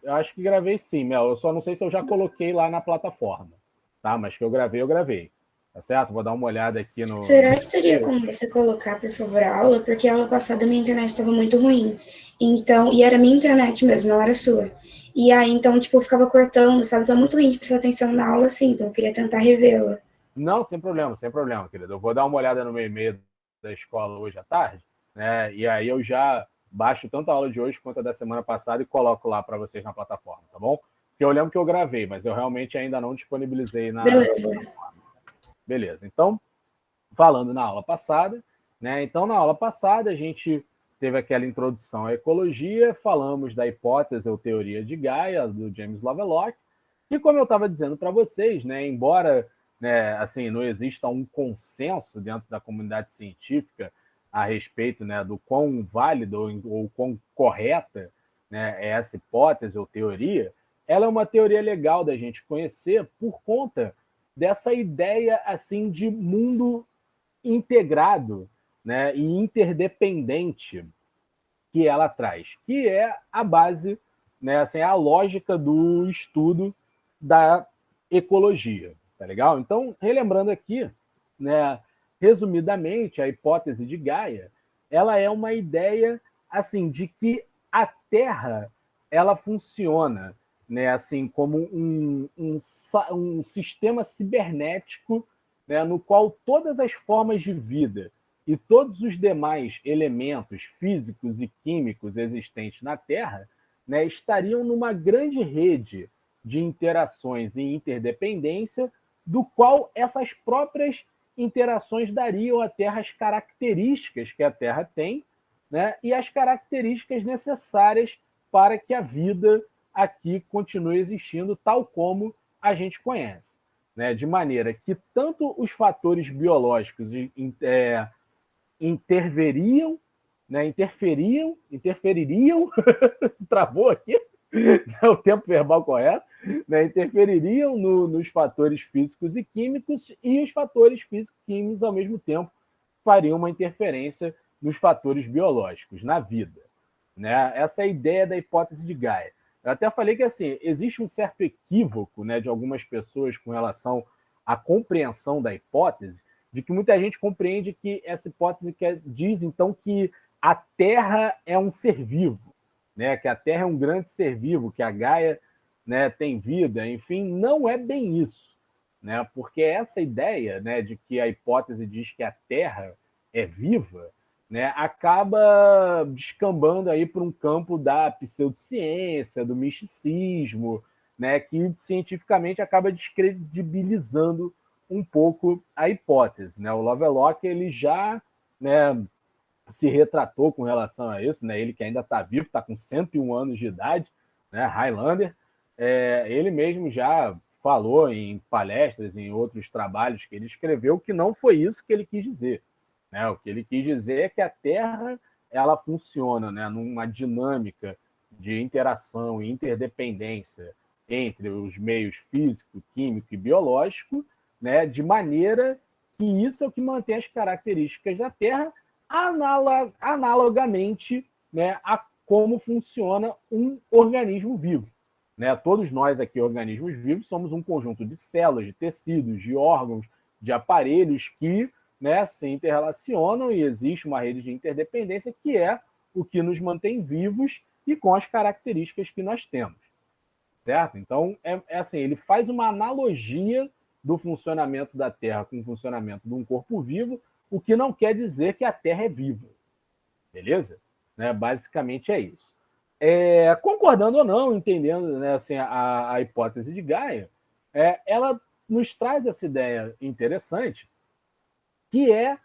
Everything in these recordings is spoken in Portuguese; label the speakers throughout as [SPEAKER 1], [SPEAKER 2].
[SPEAKER 1] eu acho que gravei sim, Mel. Eu só não sei se eu já coloquei lá na plataforma, tá? Mas que eu gravei, eu gravei. Tá certo? Vou dar uma olhada aqui no
[SPEAKER 2] Será que teria como você colocar, por favor, a aula? Porque a aula passada minha internet estava muito ruim. Então, e era minha internet mesmo, não era sua. E aí, então, tipo, eu ficava cortando, sabe? Então, é muito ruim de prestar atenção na aula, assim. Então, eu queria tentar revê-la.
[SPEAKER 1] Não, sem problema, querido. Eu vou dar uma olhada no meu e-mail da escola hoje à tarde, né? E aí eu já baixo tanto a aula de hoje quanto a da semana passada e coloco lá para vocês na plataforma, tá bom? Porque eu lembro que eu gravei, mas eu realmente ainda não disponibilizei na
[SPEAKER 2] Beleza.
[SPEAKER 1] plataforma. Beleza. Então, falando na aula passada, né? Então, na aula passada, a gente teve aquela introdução à ecologia, falamos da hipótese ou teoria de Gaia, do James Lovelock, e como eu estava dizendo para vocês, né, embora né, assim, não exista um consenso dentro da comunidade científica a respeito né, do quão válido ou quão correta né, é essa hipótese ou teoria, ela é uma teoria legal da gente conhecer por conta dessa ideia assim de mundo integrado né, e interdependente que ela traz, que é a base, né, assim, a lógica do estudo da ecologia, tá legal? Então, relembrando aqui, né, resumidamente, a hipótese de Gaia, ela é uma ideia assim de que a Terra ela funciona, né, assim como um sistema cibernético, né, no qual todas as formas de vida e todos os demais elementos físicos e químicos existentes na Terra né, estariam numa grande rede de interações e interdependência, do qual essas próprias interações dariam à Terra as características que a Terra tem né, e as características necessárias para que a vida aqui continue existindo tal como a gente conhece. Né, de maneira que tanto os fatores biológicos interferiam, né, interfeririam, travou aqui, é o tempo verbal correto, né, interfeririam nos fatores físicos e químicos, e os fatores físicos e químicos, ao mesmo tempo, fariam uma interferência nos fatores biológicos, na vida. Né? Essa é a ideia da hipótese de Gaia. Eu até falei que assim, existe um certo equívoco né, de algumas pessoas com relação à compreensão da hipótese, de que muita gente compreende que essa hipótese diz, então, que a Terra é um ser vivo, né? Que a Terra é um grande ser vivo, que a Gaia né, tem vida, enfim, não é bem isso. Né? Porque essa ideia né, de que a hipótese diz que a Terra é viva, né, acaba descambando aí para um campo da pseudociência, do misticismo, né, que cientificamente acaba descredibilizando um pouco a hipótese. Né? O Lovelock ele já né, se retratou com relação a isso, né? Ele que ainda está vivo, está com 101 anos de idade, né? Highlander, ele mesmo já falou em palestras, em outros trabalhos que ele escreveu, que não foi isso que ele quis dizer. Né? O que ele quis dizer é que a Terra ela funciona né, numa dinâmica de interação e interdependência entre os meios físico, químico e biológico, né, de maneira que isso é o que mantém as características da Terra analogamente né, a como funciona um organismo vivo. Né? Todos nós aqui, organismos vivos, somos um conjunto de células, de tecidos, de órgãos, de aparelhos que né, se interrelacionam e existe uma rede de interdependência que é o que nos mantém vivos e com as características que nós temos. Certo? Então, assim, ele faz uma analogia do funcionamento da Terra com o funcionamento de um corpo vivo, o que não quer dizer que a Terra é viva. Beleza? Né? Basicamente é isso. Concordando ou não, entendendo né, assim, a hipótese de Gaia, ela nos traz essa ideia interessante, que é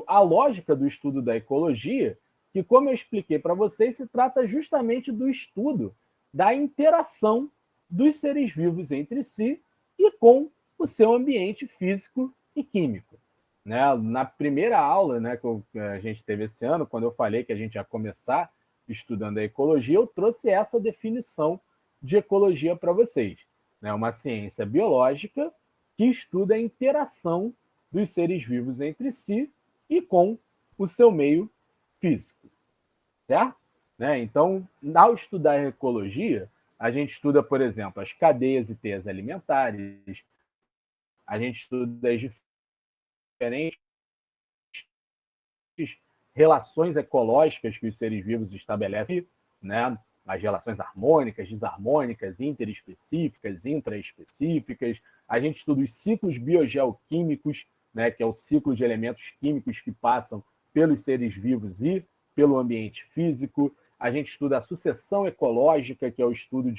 [SPEAKER 1] a lógica do estudo da ecologia, que, como eu expliquei para vocês, se trata justamente do estudo da interação dos seres vivos entre si e com o seu ambiente físico e químico. Né? Na primeira aula né, que a gente teve esse ano, quando eu falei que a gente ia começar estudando a ecologia, eu trouxe essa definição de ecologia para vocês. Né? Uma ciência biológica que estuda a interação dos seres vivos entre si e com o seu meio físico, certo? né? Então, ao estudar a ecologia, a gente estuda, por exemplo, as cadeias e teias alimentares, a gente estuda as diferentes relações ecológicas que os seres vivos estabelecem, né? As relações harmônicas, desarmônicas, interespecíficas, intraespecíficas. A gente estuda os ciclos biogeoquímicos, né? Que é o ciclo de elementos químicos que passam pelos seres vivos e pelo ambiente físico. A gente estuda a sucessão ecológica, que é o estudo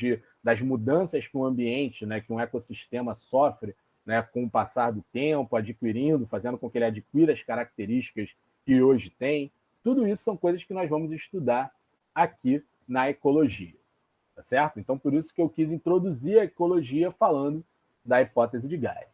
[SPEAKER 1] das mudanças que um ambiente, né, que um ecossistema sofre, né, com o passar do tempo, adquirindo, fazendo com que ele adquira as características que hoje tem. Tudo isso são coisas que nós vamos estudar aqui na ecologia, tá certo? Então, por isso que eu quis introduzir a ecologia falando da hipótese de Gaia.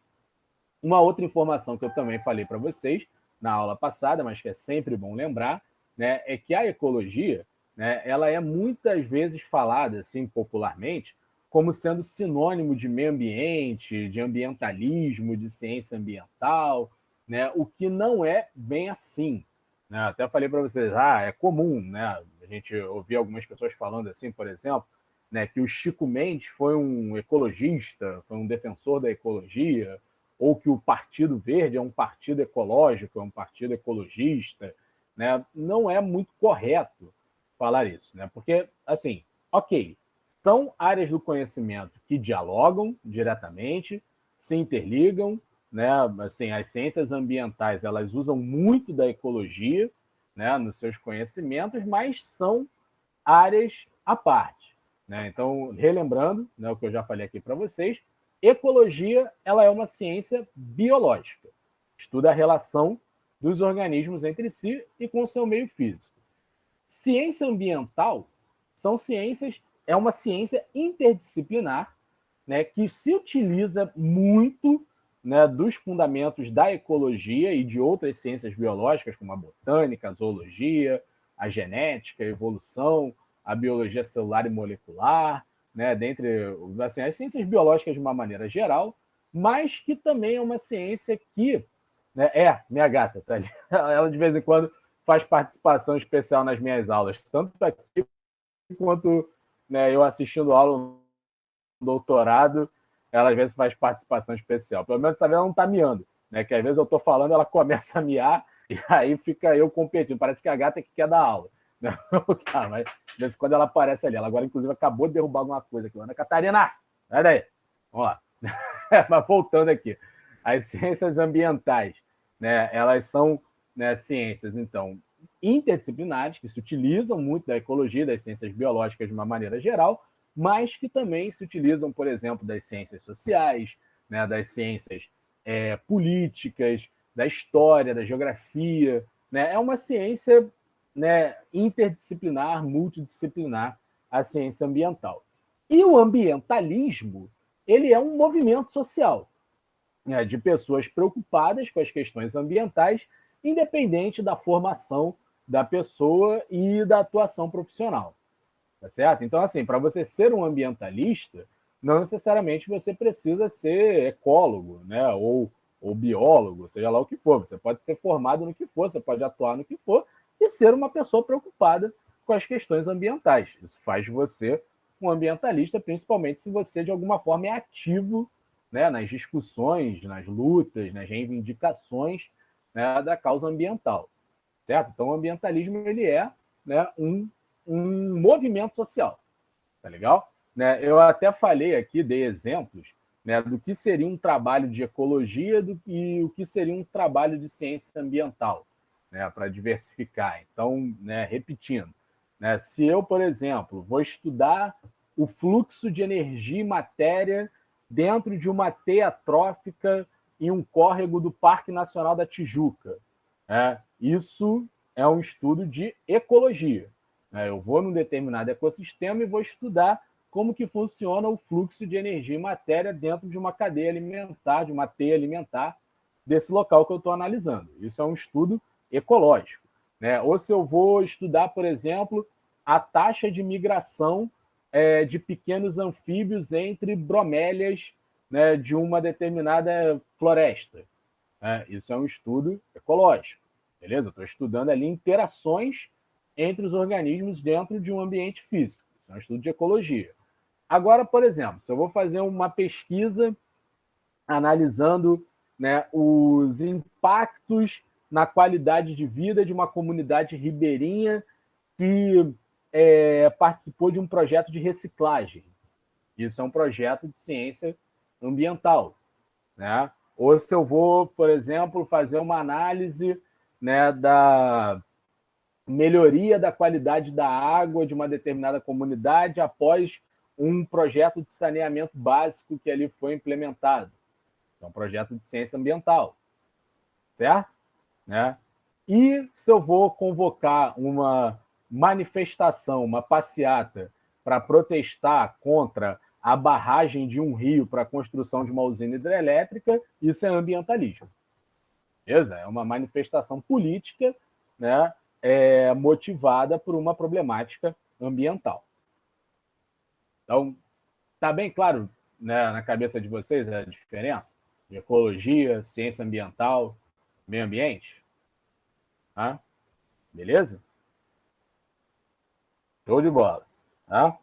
[SPEAKER 1] Uma outra informação que eu também falei para vocês na aula passada, mas que é sempre bom lembrar, né, é que a ecologia, né, ela é muitas vezes falada, assim, popularmente, como sendo sinônimo de meio ambiente, de ambientalismo, de ciência ambiental, né, o que não é bem assim. Né? Até falei para vocês, é comum, né, a gente ouvir algumas pessoas falando assim, por exemplo, né, que o Chico Mendes foi um ecologista, foi um defensor da ecologia, ou que o Partido Verde é um partido ecológico, é um partido ecologista, né? Não é muito correto falar isso, né? Porque, assim, ok, são áreas do conhecimento que dialogam diretamente, se interligam, né? Assim, as ciências ambientais, elas usam muito da ecologia, né, nos seus conhecimentos, mas são áreas à parte, né? Então, relembrando, né, o que eu já falei aqui para vocês, ecologia, ela é uma ciência biológica. Estuda a relação dos organismos entre si e com o seu meio físico. Ciência ambiental é uma ciência interdisciplinar, né, que se utiliza muito, né, dos fundamentos da ecologia e de outras ciências biológicas, como a botânica, a zoologia, a genética, a evolução, a biologia celular e molecular, né, dentre assim, as ciências biológicas de uma maneira geral, mas que também é uma ciência que, né, minha gata, tá ali, ela de vez em quando faz participação especial nas minhas aulas, tanto aqui quanto, né, eu assistindo aula no doutorado, ela às vezes faz participação especial. Pelo menos essa vez ela não está miando, né? Que às vezes eu estou falando, ela começa a miar e aí fica eu competindo. Parece que a gata é que quer dar aula. Né? Mas de vez em quando ela aparece ali. Ela agora, inclusive, acabou de derrubar alguma coisa aqui. Ana Catarina, sai daí. Vamos lá. Mas voltando aqui. As ciências ambientais, né? Elas são, né, ciências, então, interdisciplinares, que se utilizam muito da ecologia, das ciências biológicas de uma maneira geral, mas que também se utilizam, por exemplo, das ciências sociais, né, das ciências políticas, da história, da geografia. Né? É uma ciência, né, interdisciplinar, multidisciplinar, a ciência ambiental. E o ambientalismo, ele é um movimento social, né, de pessoas preocupadas com as questões ambientais, independente da formação da pessoa e da atuação profissional. Tá certo? Então, assim, para você ser um ambientalista, não necessariamente você precisa ser ecólogo, né? Ou biólogo, seja lá o que for. Você pode ser formado no que for, você pode atuar no que for e ser uma pessoa preocupada com as questões ambientais. Isso faz de você um ambientalista, principalmente se você, de alguma forma, é ativo, né, nas discussões, nas lutas, nas reivindicações, né, da causa ambiental. Certo? Então, o ambientalismo ele é, né, um movimento social, tá legal? Né? Eu até falei aqui, dei exemplos, né, do que seria um trabalho de ecologia e o que seria um trabalho de ciência ambiental, né, para diversificar. Então, né, repetindo, né, se eu, por exemplo, vou estudar o fluxo de energia e matéria dentro de uma teia trófica em um córrego do Parque Nacional da Tijuca, né, isso é um estudo de ecologia. Eu vou num determinado ecossistema e vou estudar como que funciona o fluxo de energia e matéria dentro de uma cadeia alimentar, de uma teia alimentar desse local que eu estou analisando. Isso é um estudo ecológico. Né? Ou se eu vou estudar, por exemplo, a taxa de migração de pequenos anfíbios entre bromélias, né, de uma determinada floresta. Isso é um estudo ecológico. Beleza? Estou estudando ali interações entre os organismos dentro de um ambiente físico. Isso é um estudo de ecologia. Agora, por exemplo, se eu vou fazer uma pesquisa analisando, né, os impactos na qualidade de vida de uma comunidade ribeirinha que participou de um projeto de reciclagem. Isso é um projeto de ciência ambiental, né? Ou se eu vou, por exemplo, fazer uma análise, né, da melhoria da qualidade da água de uma determinada comunidade após um projeto de saneamento básico que ali foi implementado. É um projeto de ciência ambiental, certo? Né? E se eu vou convocar uma manifestação, uma passeata, para protestar contra a barragem de um rio para a construção de uma usina hidrelétrica, isso é ambientalismo. Beleza? É uma manifestação política, né, motivada por uma problemática ambiental. Então, está bem claro, né, na cabeça de vocês a diferença de ecologia, ciência ambiental, meio ambiente? Tá? Beleza? Show de bola. Tá?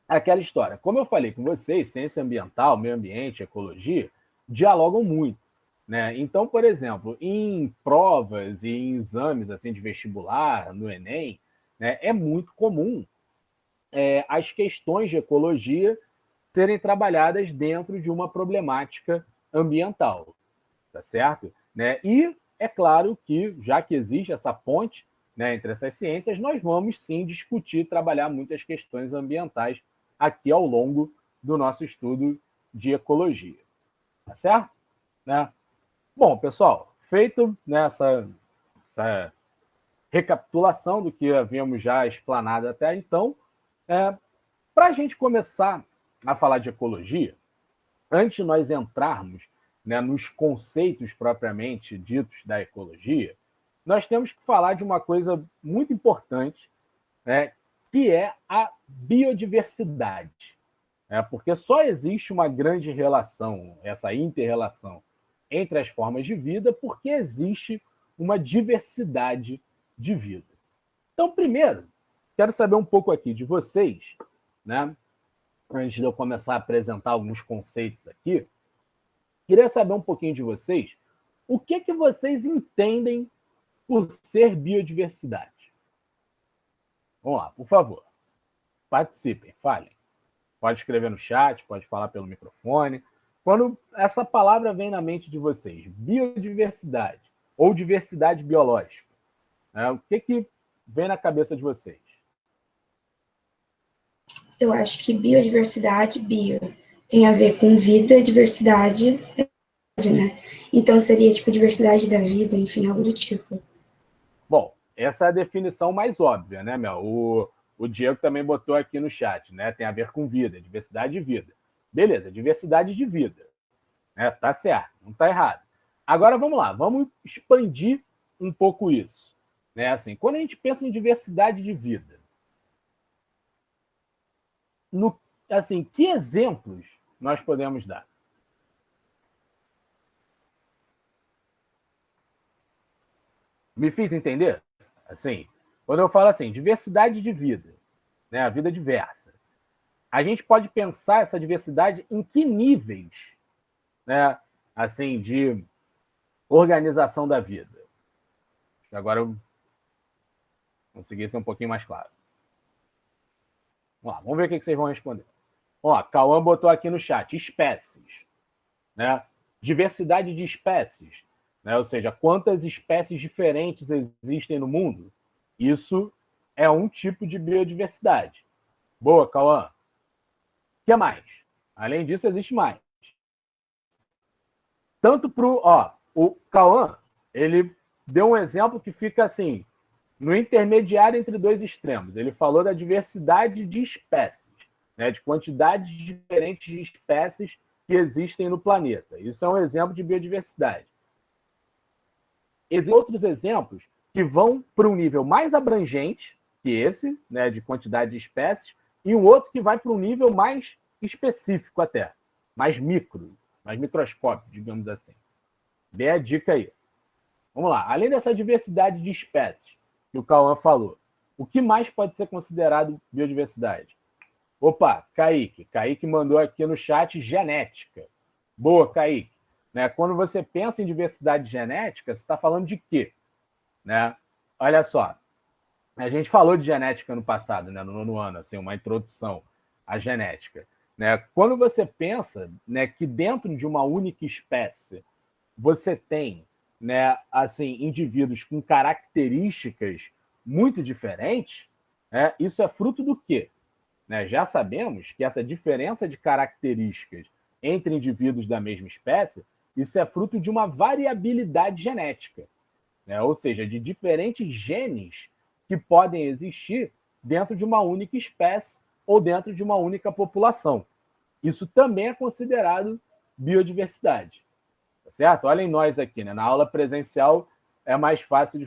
[SPEAKER 1] Aquela história. Como eu falei com vocês, ciência ambiental, meio ambiente, ecologia, dialogam muito. Né? Então, por exemplo, em provas e em exames assim, de vestibular, no Enem, né, é muito comum as questões de ecologia serem trabalhadas dentro de uma problemática ambiental, tá certo? Né? E é claro que, já que existe essa ponte, né, entre essas ciências, nós vamos sim discutir, trabalhar muitas questões ambientais aqui ao longo do nosso estudo de ecologia, tá certo? Né? Bom, pessoal, feito nessa essa recapitulação do que havíamos já explanado até então, para a gente começar a falar de ecologia, antes de nós entrarmos, né, nos conceitos propriamente ditos da ecologia, nós temos que falar de uma coisa muito importante, né, que é a biodiversidade. Porque só existe uma grande relação, essa inter-relação entre as formas de vida, porque existe uma diversidade de vida. Então, primeiro, quero saber um pouco aqui de vocês, né? Antes de eu começar a apresentar alguns conceitos aqui, queria saber um pouquinho de vocês, o que vocês entendem por ser biodiversidade? Vamos lá, por favor. Participem, falem. Pode escrever no chat, pode falar pelo microfone. Quando essa palavra vem na mente de vocês, biodiversidade ou diversidade biológica, o que vem na cabeça de vocês?
[SPEAKER 2] Eu acho que biodiversidade, tem a ver com vida, diversidade, né? Então seria tipo diversidade da vida, enfim, algo do tipo.
[SPEAKER 1] Bom, essa é a definição mais óbvia, né, Mel? O Diego também botou aqui no chat, né? Tem a ver com vida, diversidade de vida. Beleza, diversidade de vida. Tá certo, não está errado. Agora vamos lá, vamos expandir um pouco isso. Né? Assim, quando a gente pensa em diversidade de vida, assim, que exemplos nós podemos dar? Me fiz entender? Assim, quando eu falo assim, diversidade de vida, né, a vida diversa, a gente pode pensar essa diversidade em que níveis, né, assim, de organização da vida? Agora eu consegui ser um pouquinho mais claro. Vamos ver o que vocês vão responder. Ó, Cauã botou aqui no chat, espécies. Né? Diversidade de espécies. Né? Ou seja, quantas espécies diferentes existem no mundo? Isso é um tipo de biodiversidade. Boa, Cauã. O que mais? Além disso, existe mais. Tanto para o Cauã, ele deu um exemplo que fica assim, no intermediário entre dois extremos. Ele falou da diversidade de espécies, né, de quantidades diferentes de espécies que existem no planeta. Isso é um exemplo de biodiversidade. Existem outros exemplos que vão para um nível mais abrangente que esse, né, de quantidade de espécies, e um outro que vai para um nível mais específico até, mais microscópico, digamos assim. Dê a dica aí. Vamos lá. Além dessa diversidade de espécies, que o Cauã falou. O que mais pode ser considerado biodiversidade? Opa, Kaique. Kaique mandou aqui no chat genética. Boa, Kaique. Né? Quando você pensa em diversidade genética, você está falando de quê? Né? Olha só, a gente falou de genética no passado, né? No nono ano, assim, uma introdução à genética. Né? Quando você pensa, né, que dentro de uma única espécie você tem, né, assim, indivíduos com características muito diferentes, né, isso é fruto do quê? Né? Já sabemos que essa diferença de características entre indivíduos da mesma espécie, isso é fruto de uma variabilidade genética, né? Ou seja, de diferentes genes que podem existir dentro de uma única espécie ou dentro de uma única população. Isso também é considerado biodiversidade. Tá certo? Olhem nós aqui, né? Na aula presencial é mais fácil de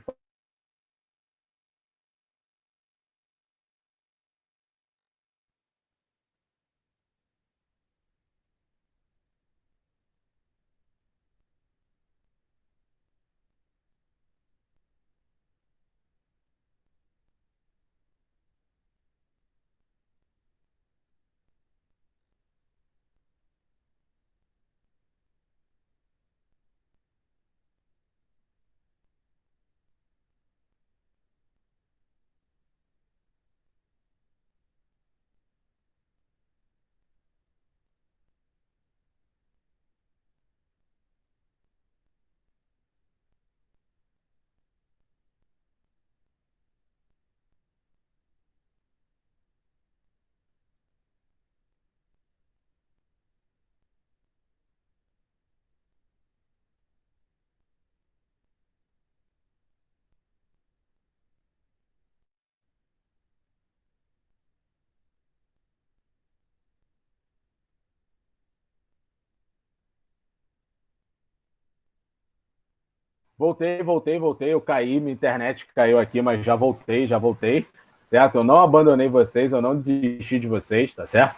[SPEAKER 1] voltei. Eu caí, minha internet caiu aqui, mas já voltei. Certo? Eu não abandonei vocês, eu não desisti de vocês, tá certo?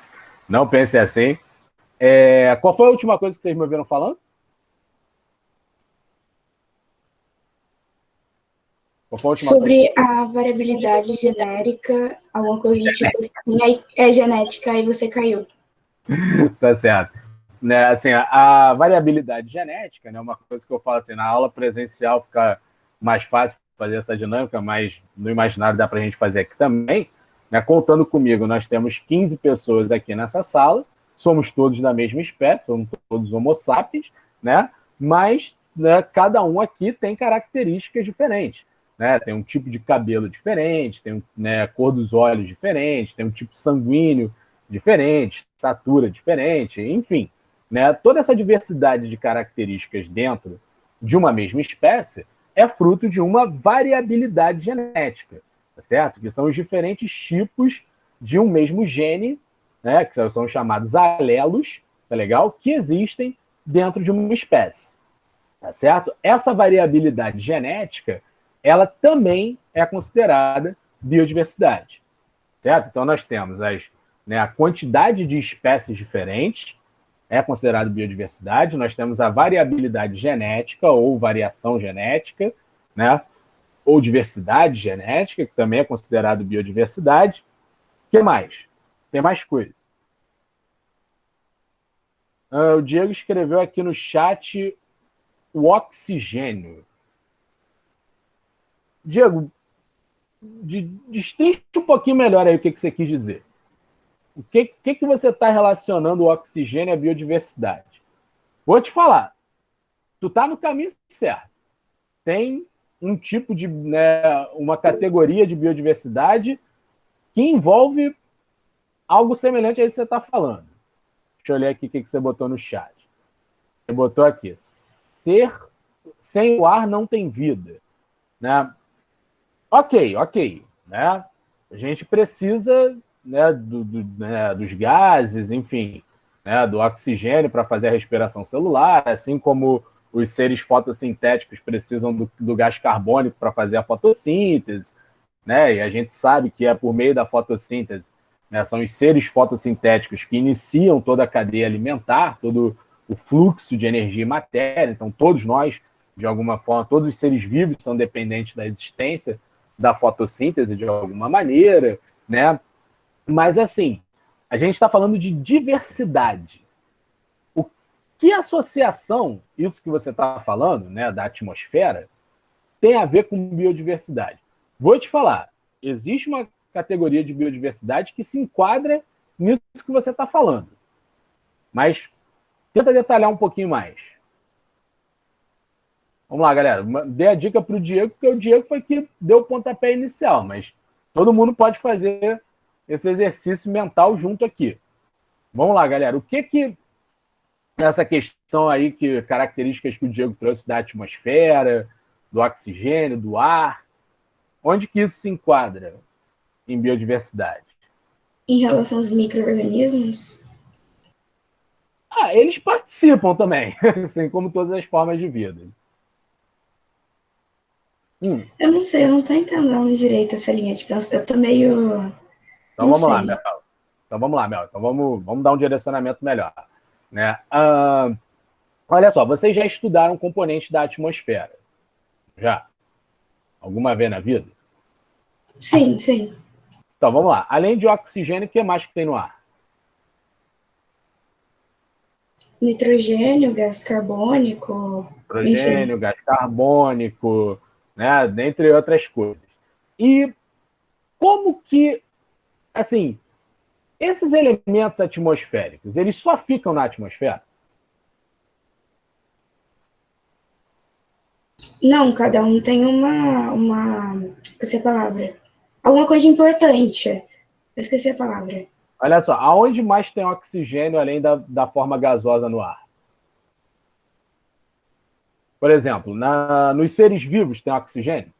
[SPEAKER 1] Não pense assim. Qual foi a última coisa que vocês me ouviram falando?
[SPEAKER 2] Sobre a variabilidade genérica, alguma coisa do tipo assim, aí é genética, aí você caiu.
[SPEAKER 1] Tá certo. Né, assim, a variabilidade genética, né, uma coisa que eu falo assim, na aula presencial fica mais fácil fazer essa dinâmica, mas no imaginário dá para a gente fazer aqui também. Né, contando comigo, nós temos 15 pessoas aqui nessa sala, somos todos da mesma espécie, somos todos homo sapiens, né, mas né, cada um aqui tem características diferentes. Né, tem um tipo de cabelo diferente, tem né, cor dos olhos diferente, tem um tipo sanguíneo diferente, estatura diferente, enfim. Né? Toda essa diversidade de características dentro de uma mesma espécie é fruto de uma variabilidade genética, tá certo? Que são os diferentes tipos de um mesmo gene, né? Que são chamados alelos, tá legal? Que existem dentro de uma espécie, tá certo? Essa variabilidade genética, ela também é considerada biodiversidade, certo? Então nós temos a quantidade de espécies diferentes, é considerado biodiversidade. Nós temos a variabilidade genética ou variação genética, né? Ou diversidade genética, que também é considerado biodiversidade. O que mais? Tem mais coisa. O Diego escreveu aqui no chat o oxigênio. Diego, destrinche um pouquinho melhor aí o que você quis dizer. O que você está relacionando o oxigênio à biodiversidade? Vou te falar. Tu está no caminho certo. Tem um tipo de, né, uma categoria de biodiversidade que envolve algo semelhante a isso que você está falando. Deixa eu olhar aqui o que você botou no chat. Você botou aqui, ser sem o ar não tem vida. Né? Ok. Né? A gente precisa né, dos gases, enfim, né, do oxigênio para fazer a respiração celular, assim como os seres fotossintéticos precisam do gás carbônico para fazer a fotossíntese, né? E a gente sabe que é por meio da fotossíntese, né, são os seres fotossintéticos que iniciam toda a cadeia alimentar, todo o fluxo de energia e matéria. Então, todos nós, de alguma forma, todos os seres vivos são dependentes da existência da fotossíntese de alguma maneira, né? Mas, assim, a gente está falando de diversidade. O que associação, isso que você está falando, né, da atmosfera, tem a ver com biodiversidade? Vou te falar, existe uma categoria de biodiversidade que se enquadra nisso que você está falando. Mas tenta detalhar um pouquinho mais. Vamos lá, galera. Dê a dica para o Diego, porque o Diego foi que deu o pontapé inicial, mas todo mundo pode fazer esse exercício mental junto aqui. Vamos lá, galera. O que essa questão aí, que características que o Diego trouxe da atmosfera, do oxigênio, do ar, onde que isso se enquadra em biodiversidade?
[SPEAKER 2] Em relação aos micro-organismos?
[SPEAKER 1] Eles participam também, assim como todas as formas de vida.
[SPEAKER 2] Eu não sei, eu não tô entendendo direito essa linha de pensamento. Eu tô meio...
[SPEAKER 1] Então
[SPEAKER 2] não
[SPEAKER 1] vamos lá,
[SPEAKER 2] sei.
[SPEAKER 1] Mel. Então vamos dar um direcionamento melhor. Né? Olha só, vocês já estudaram componentes da atmosfera? Já? Alguma vez na vida?
[SPEAKER 2] Sim, sim.
[SPEAKER 1] Então vamos lá. Além de oxigênio, o que mais que tem no ar?
[SPEAKER 2] Nitrogênio, gás carbônico, enfim.
[SPEAKER 1] Nitrogênio, gás carbônico, né? Dentre outras coisas. E como que, assim, esses elementos atmosféricos, eles só ficam na atmosfera?
[SPEAKER 2] Não, cada um tem esqueci a palavra. Alguma coisa importante. Eu esqueci a palavra.
[SPEAKER 1] Olha só, aonde mais tem oxigênio além da forma gasosa no ar? Por exemplo, nos seres vivos tem oxigênio?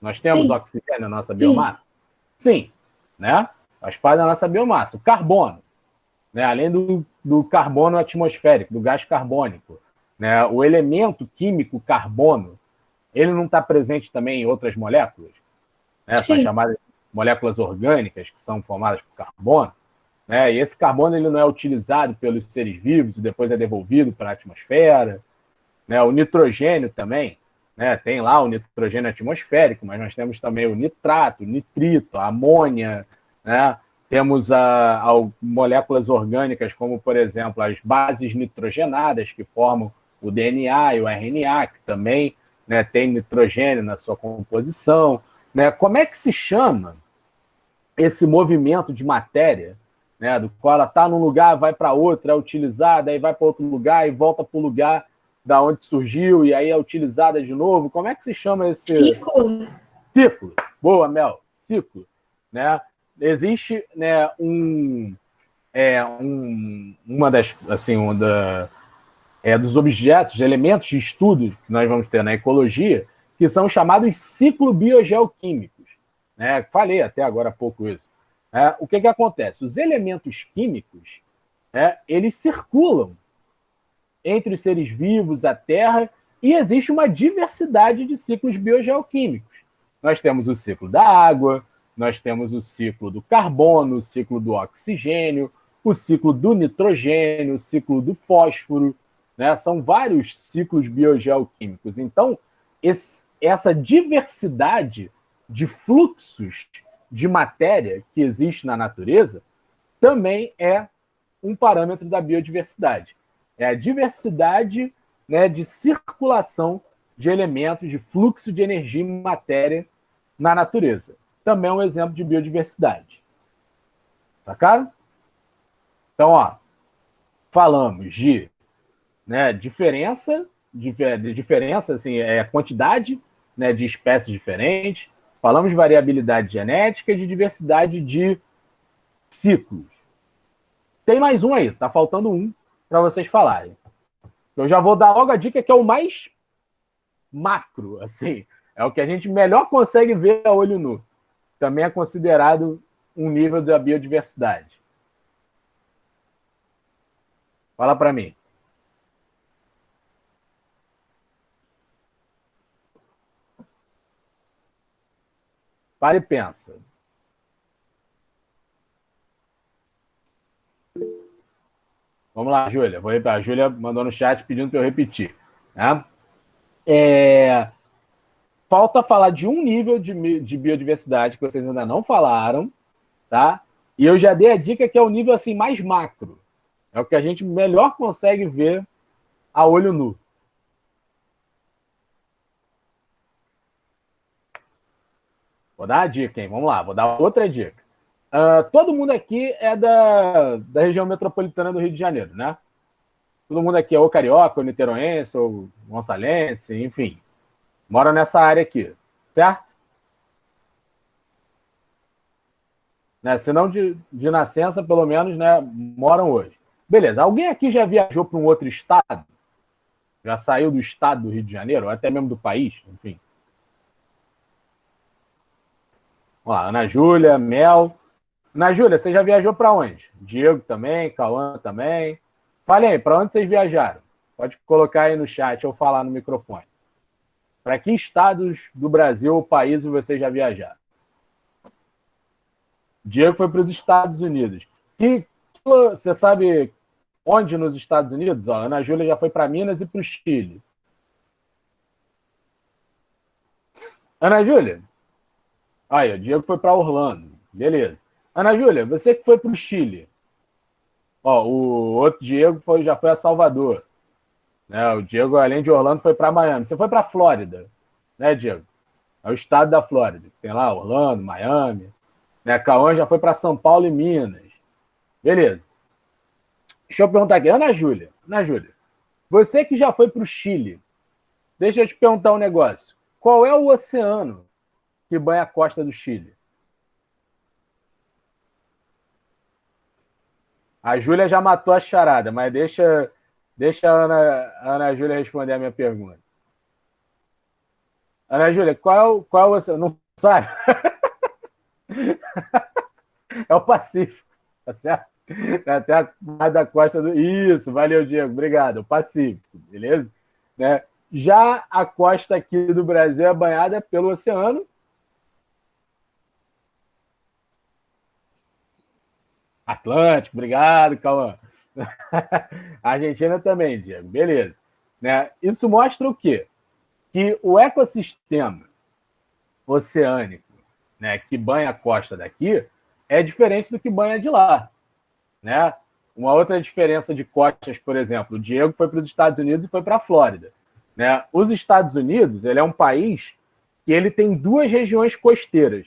[SPEAKER 1] Nós temos
[SPEAKER 2] Sim,
[SPEAKER 1] oxigênio na nossa
[SPEAKER 2] sim.
[SPEAKER 1] biomassa? Sim, né? Faz parte da nossa biomassa. O carbono, né? Além do carbono atmosférico, do gás carbônico, né? O elemento químico carbono, ele não está presente também em outras moléculas? Né? São as
[SPEAKER 2] Sim.
[SPEAKER 1] chamadas moléculas orgânicas, que são formadas por carbono. Né? E esse carbono ele não é utilizado pelos seres vivos e depois é devolvido para a atmosfera. Né? O nitrogênio também, né? Tem lá o nitrogênio atmosférico, mas nós temos também o nitrato, o nitrito, a amônia, né? Temos moléculas orgânicas, como, por exemplo, as bases nitrogenadas, que formam o DNA e o RNA, que também, né, tem nitrogênio na sua composição. Né? Como é que se chama esse movimento de matéria, né, do qual ela está num lugar, vai para outro, é utilizada, aí vai para outro lugar e volta para o lugar da onde surgiu, e aí é utilizada de novo? Como é que se chama esse...
[SPEAKER 2] Ciclo.
[SPEAKER 1] Ciclo. Boa, Mel. Ciclo. Né? Existe, né, uma das, assim, dos objetos, de elementos de estudo que nós vamos ter na ecologia, que são chamados ciclobiogeoquímicos. Né? Falei até agora há pouco isso. O que acontece? Os elementos químicos, eles circulam entre os seres vivos, a Terra, e existe uma diversidade de ciclos biogeoquímicos. Nós temos o ciclo da água, nós temos o ciclo do carbono, o ciclo do oxigênio, o ciclo do nitrogênio, o ciclo do fósforo, né? São vários ciclos biogeoquímicos. Então, essa diversidade de fluxos de matéria que existe na natureza também é um parâmetro da biodiversidade. É a diversidade, né, de circulação de elementos, de fluxo de energia e matéria na natureza. Também é um exemplo de biodiversidade. Sacaram? Então, falamos de, né, diferença, assim, quantidade, né, de espécies diferentes. Falamos de variabilidade genética e de diversidade de ciclos. Tem mais um aí, tá faltando um para vocês falarem. Eu já vou dar logo a dica, que é o mais macro, assim. É o que a gente melhor consegue ver a olho nu. Também é considerado um nível da biodiversidade. Fala para mim. Para e pensa. Vamos lá, Júlia. A Júlia mandou no chat pedindo para eu repetir. Né? falta falar de um nível de biodiversidade que vocês ainda não falaram, tá? E eu já dei a dica que é o nível assim mais macro. É o que a gente melhor consegue ver a olho nu. Vou dar uma dica, hein? Vamos lá, vou dar outra dica. Todo mundo aqui é da região metropolitana do Rio de Janeiro, né? Todo mundo aqui é ou carioca, ou niteroense, ou gonçalense, enfim. Mora nessa área aqui, certo? Né? Se não de nascença, pelo menos, né, moram hoje. Beleza, alguém aqui já viajou para um outro estado? Já saiu do estado do Rio de Janeiro, ou até mesmo do país, enfim. Vamos lá, Ana Júlia, Mel. Ana Júlia, você já viajou para onde? Diego também, Cauã também. Fale aí, para onde vocês viajaram? Pode colocar aí no chat ou falar no microfone. Para que estados do Brasil ou países vocês já viajaram? Diego foi para os Estados Unidos. E você sabe onde nos Estados Unidos? Ó, Ana Júlia já foi para Minas e para o Chile. Ana Júlia? Aí, o Diego foi para Orlando. Beleza. Ana Júlia, você que foi para o Chile. Ó, o outro Diego já foi a Salvador. Né? O Diego, além de Orlando, foi para Miami. Você foi para a Flórida, né, Diego? É o estado da Flórida. Tem lá Orlando, Miami. Né? Cauã já foi para São Paulo e Minas. Beleza. Deixa eu perguntar aqui. Ana Júlia, você que já foi para o Chile, deixa eu te perguntar um negócio. Qual é o oceano que banha a costa do Chile? A Júlia já matou a charada, mas deixa a Ana Júlia responder a minha pergunta. Ana Júlia, qual é o oceano? Não sabe? É o Pacífico, tá certo? Até a da costa do... Isso, valeu, Diego, obrigado. O Pacífico, beleza? Né? Já a costa aqui do Brasil é banhada pelo oceano Atlântico, obrigado, Cauã. A Argentina também, Diego, beleza. Né? Isso mostra o quê? Que o ecossistema oceânico, né, que banha a costa daqui é diferente do que banha de lá. Né? Uma outra diferença de costas, por exemplo, o Diego foi para os Estados Unidos e foi para a Flórida. Né? Os Estados Unidos, ele é um país que ele tem duas regiões costeiras.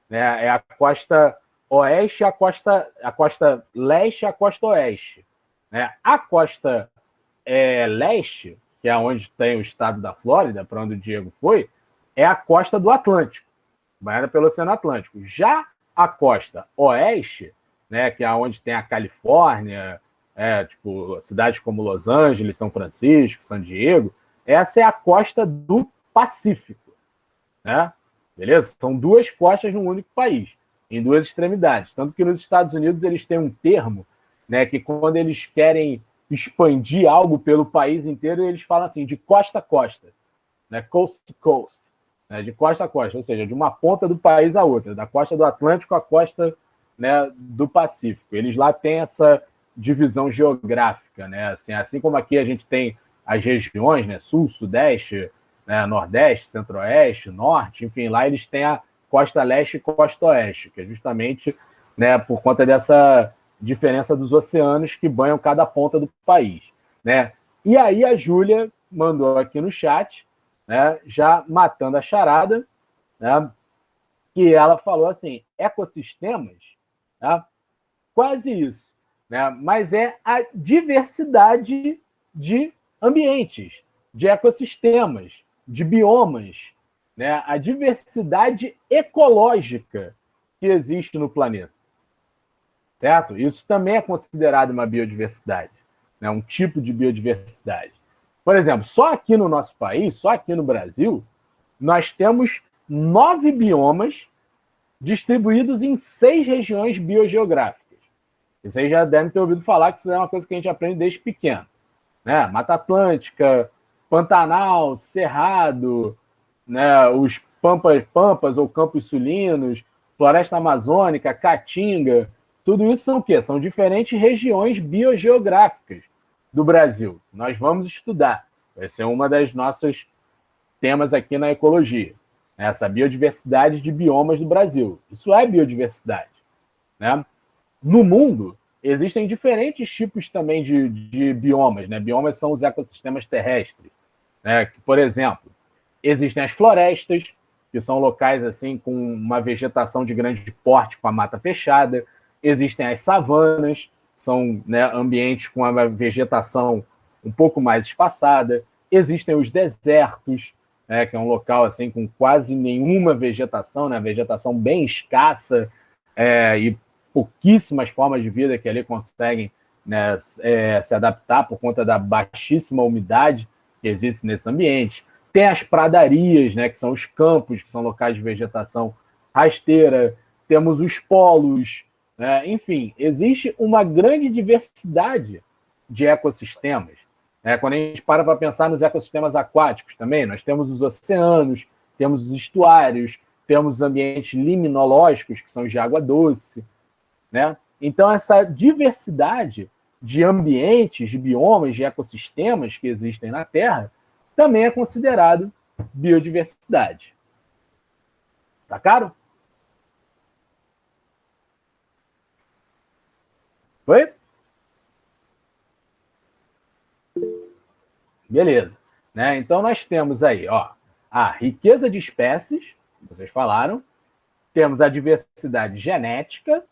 [SPEAKER 1] Né? É a costa oeste, a costa leste e a costa oeste. Né? A costa leste, que é onde tem o estado da Flórida, para onde o Diego foi, é a costa do Atlântico, banhada pelo Oceano Atlântico. Já a costa oeste, né, que é onde tem a Califórnia, tipo, cidades como Los Angeles, São Francisco, San Diego, essa é a costa do Pacífico. Né? Beleza? São duas costas num único país, em duas extremidades. Tanto que nos Estados Unidos eles têm um termo, né, que quando eles querem expandir algo pelo país inteiro, eles falam assim, de costa a costa, né, coast to coast, né, de costa a costa, ou seja, de uma ponta do país à outra, da costa do Atlântico à costa, né, do Pacífico. Eles lá têm essa divisão geográfica, né, assim como aqui a gente tem as regiões, né, sul, sudeste, né, nordeste, centro-oeste, norte, enfim, lá eles têm a costa leste e costa oeste, que é justamente, né, por conta dessa diferença dos oceanos que banham cada ponta do país. Né? E aí a Júlia mandou aqui no chat, né, já matando a charada, né, que ela falou assim, ecossistemas, né, quase isso, né, mas é a diversidade de ambientes, de ecossistemas, de biomas, né, a diversidade ecológica que existe no planeta. Certo? Isso também é considerado uma biodiversidade, né, um tipo de biodiversidade. Por exemplo, só aqui no nosso país, só aqui no Brasil, nós temos 9 biomas distribuídos em 6 regiões biogeográficas. Vocês já devem ter ouvido falar que isso é uma coisa que a gente aprende desde pequeno. Né? Mata Atlântica, Pantanal, Cerrado, né, os Pampas ou Campos Sulinos, Floresta Amazônica, Caatinga, tudo isso são o quê? São diferentes regiões biogeográficas do Brasil. Nós vamos estudar. Vai ser uma das nossos temas aqui na ecologia. essa biodiversidade de biomas do Brasil. Isso é biodiversidade, né? No mundo, existem diferentes tipos também de biomas, né? Biomas são os ecossistemas terrestres, né? Por exemplo, existem as florestas, que são locais assim com uma vegetação de grande porte, com a mata fechada. Existem as savanas, são, né, ambientes com a vegetação um pouco mais espaçada. Existem os desertos, né, que é um local assim com quase nenhuma vegetação, né, vegetação bem escassa, e pouquíssimas formas de vida que ali conseguem, né, se adaptar por conta da baixíssima umidade que existe nesse ambiente. Tem as pradarias, né, que são os campos, que são locais de vegetação rasteira. Temos os polos, né? Enfim, existe uma grande diversidade de ecossistemas. Né? Quando a gente para pensar nos ecossistemas aquáticos também, nós temos os oceanos, temos os estuários, temos os ambientes liminológicos, que são os de água doce, né? Então, essa diversidade de ambientes, de biomas, de ecossistemas que existem na Terra, também é considerado biodiversidade. Sacaram? Foi? Beleza. Né? Então, nós temos aí, ó, a riqueza de espécies, vocês falaram, temos a diversidade genética,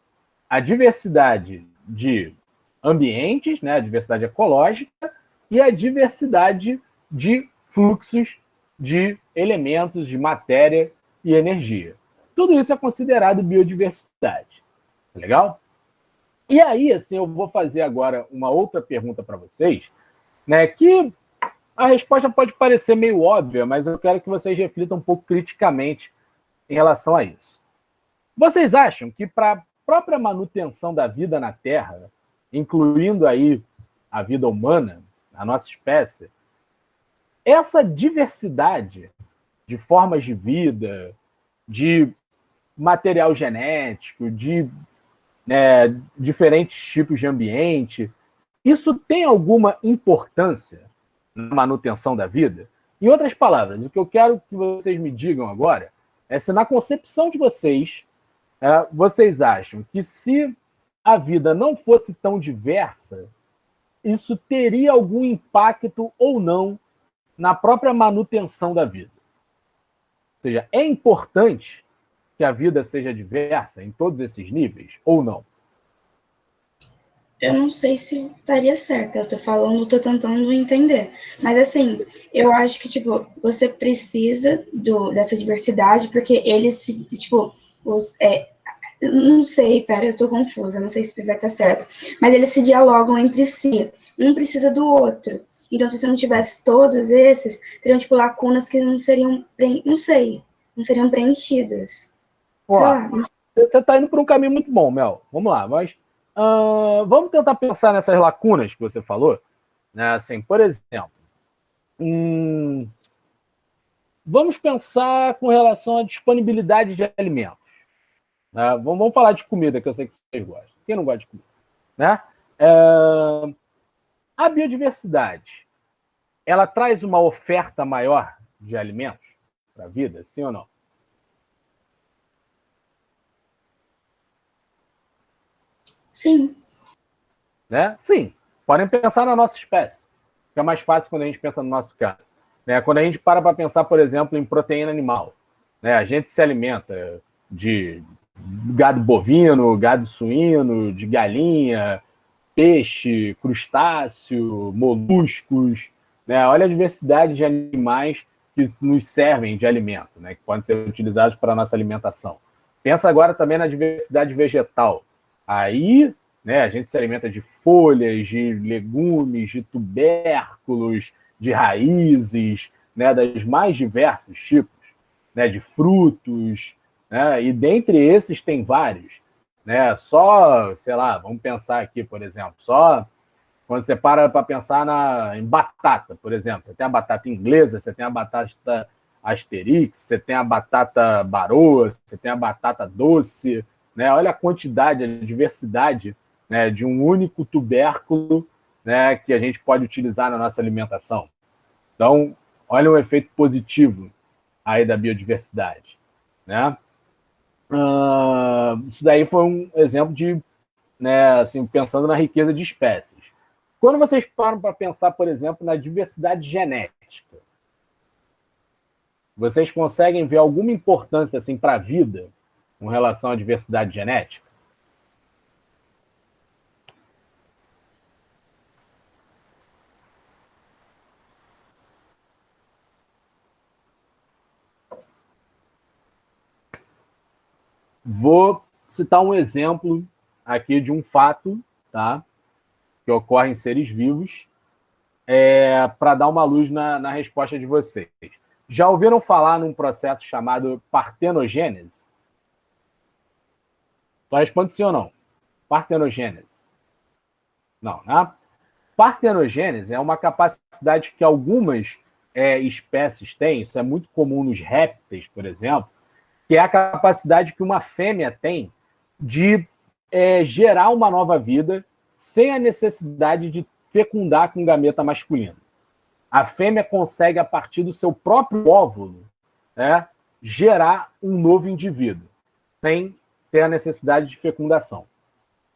[SPEAKER 1] a diversidade de ambientes, né, a diversidade ecológica e a diversidade de fluxos de elementos, de matéria e energia. Tudo isso é considerado biodiversidade. Legal? E aí, assim, eu vou fazer agora uma outra pergunta para vocês, né, que a resposta pode parecer meio óbvia, mas eu quero que vocês reflitam um pouco criticamente em relação a isso. Vocês acham que para a própria manutenção da vida na Terra, incluindo aí a vida humana, a nossa espécie, essa diversidade de formas de vida, de material genético, de diferentes tipos de ambiente, isso tem alguma importância na manutenção da vida? Em outras palavras, o que eu quero que vocês me digam agora é se na concepção de vocês, vocês acham que se a vida não fosse tão diversa, isso teria algum impacto ou não na própria manutenção da vida? Ou seja, é importante que a vida seja diversa em todos esses níveis ou não?
[SPEAKER 2] Eu não sei se estaria certo, eu tô tentando entender. Mas assim, eu acho que, tipo, você precisa dessa diversidade, porque eles se, tipo, não sei, pera, eu tô confusa, não sei se vai estar certo. Mas eles se dialogam entre si, um precisa do outro. Então, se você não tivesse todos esses, teriam, tipo, lacunas que não seriam, não seriam preenchidas. Sei lá.
[SPEAKER 1] Você está indo por um caminho muito bom, Mel. Vamos lá, mas vamos tentar pensar nessas lacunas que você falou. Né? Assim, por exemplo, vamos pensar com relação à disponibilidade de alimentos. Né? Vamos falar de comida, que eu sei que vocês gostam. Quem não gosta de comida? Né? A biodiversidade, ela traz uma oferta maior de alimentos para a vida, sim ou não?
[SPEAKER 2] Sim.
[SPEAKER 1] Né? Sim. Podem pensar na nossa espécie. Fica mais fácil quando a gente pensa no nosso caso. Né? Quando a gente para pensar, por exemplo, em proteína animal. Né? A gente se alimenta de gado bovino, gado suíno, de galinha, peixe, crustáceo, moluscos. Né? Olha a diversidade de animais que nos servem de alimento, né? Que podem ser utilizados para a nossa alimentação. Pensa agora também na diversidade vegetal. Aí, né, a gente se alimenta de folhas, de legumes, de tubérculos, de raízes, né, das mais diversos tipos, né, de frutos, né, e dentre esses tem vários. Né, só, sei lá, vamos pensar aqui, por exemplo, só quando você para pensar em batata, por exemplo, você tem a batata inglesa, você tem a batata asterix, você tem a batata baroa, você tem a batata doce, né? Olha a quantidade, a diversidade, né, de um único tubérculo, né, que a gente pode utilizar na nossa alimentação. Então, olha o efeito positivo aí da biodiversidade, né? Isso daí foi um exemplo de, né, assim, pensando na riqueza de espécies. Quando vocês param para pensar, por exemplo, na diversidade genética, vocês conseguem ver alguma importância assim para a vida com relação à diversidade genética? Vou citar um exemplo aqui de um fato, tá, que ocorre em seres vivos, para dar uma luz na resposta de vocês. Já ouviram falar num processo chamado partenogênese? Só responde sim ou não. Partenogênese. Não, né? Partenogênese é uma capacidade que algumas espécies têm, isso é muito comum nos répteis, por exemplo, que é a capacidade que uma fêmea tem de gerar uma nova vida sem a necessidade de fecundar com gameta masculino. A fêmea consegue, a partir do seu próprio óvulo, gerar um novo indivíduo, sem ter a necessidade de fecundação.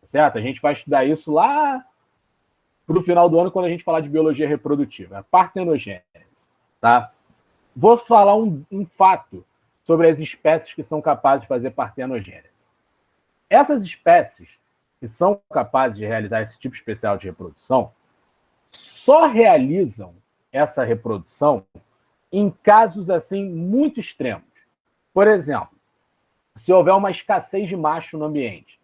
[SPEAKER 1] Certo? A gente vai estudar isso lá para o final do ano, quando a gente falar de biologia reprodutiva, a partenogênese. Tá? Vou falar um fato sobre as espécies que são capazes de fazer partenogênese. Essas espécies que são capazes de realizar esse tipo especial de reprodução só realizam essa reprodução em casos assim muito extremos. Por exemplo, se houver uma escassez de macho no ambiente,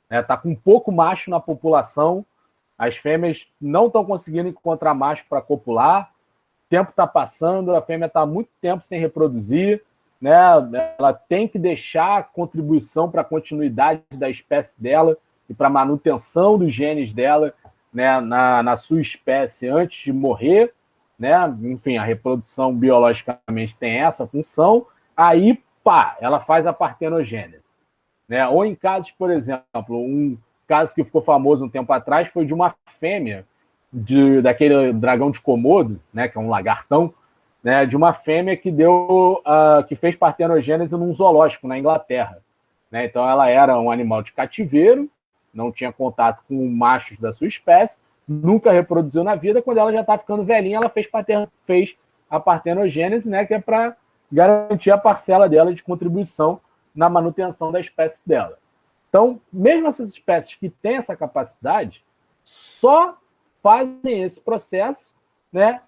[SPEAKER 1] está com pouco macho na população, as fêmeas não estão conseguindo encontrar macho para copular, o tempo está passando, a fêmea está há muito tempo sem reproduzir, né? Ela tem que deixar a contribuição para a continuidade da espécie dela e para a manutenção dos genes dela, né, na sua espécie antes de morrer, né? Enfim, a reprodução biologicamente tem essa função, aí, pá, ela faz a partenogênese. Né? Ou em casos, por exemplo, um caso que ficou famoso um tempo atrás foi de uma fêmea daquele dragão de Komodo, né, que é um lagartão, né, de uma fêmea que que fez partenogênese num zoológico na Inglaterra. Né? Então ela era um animal de cativeiro, não tinha contato com machos da sua espécie, nunca reproduziu na vida. Quando ela já está ficando velhinha, ela fez a partenogênese, né, que é para garantir a parcela dela de contribuição na manutenção da espécie dela. Então, mesmo essas espécies que têm essa capacidade, só fazem esse processo, né,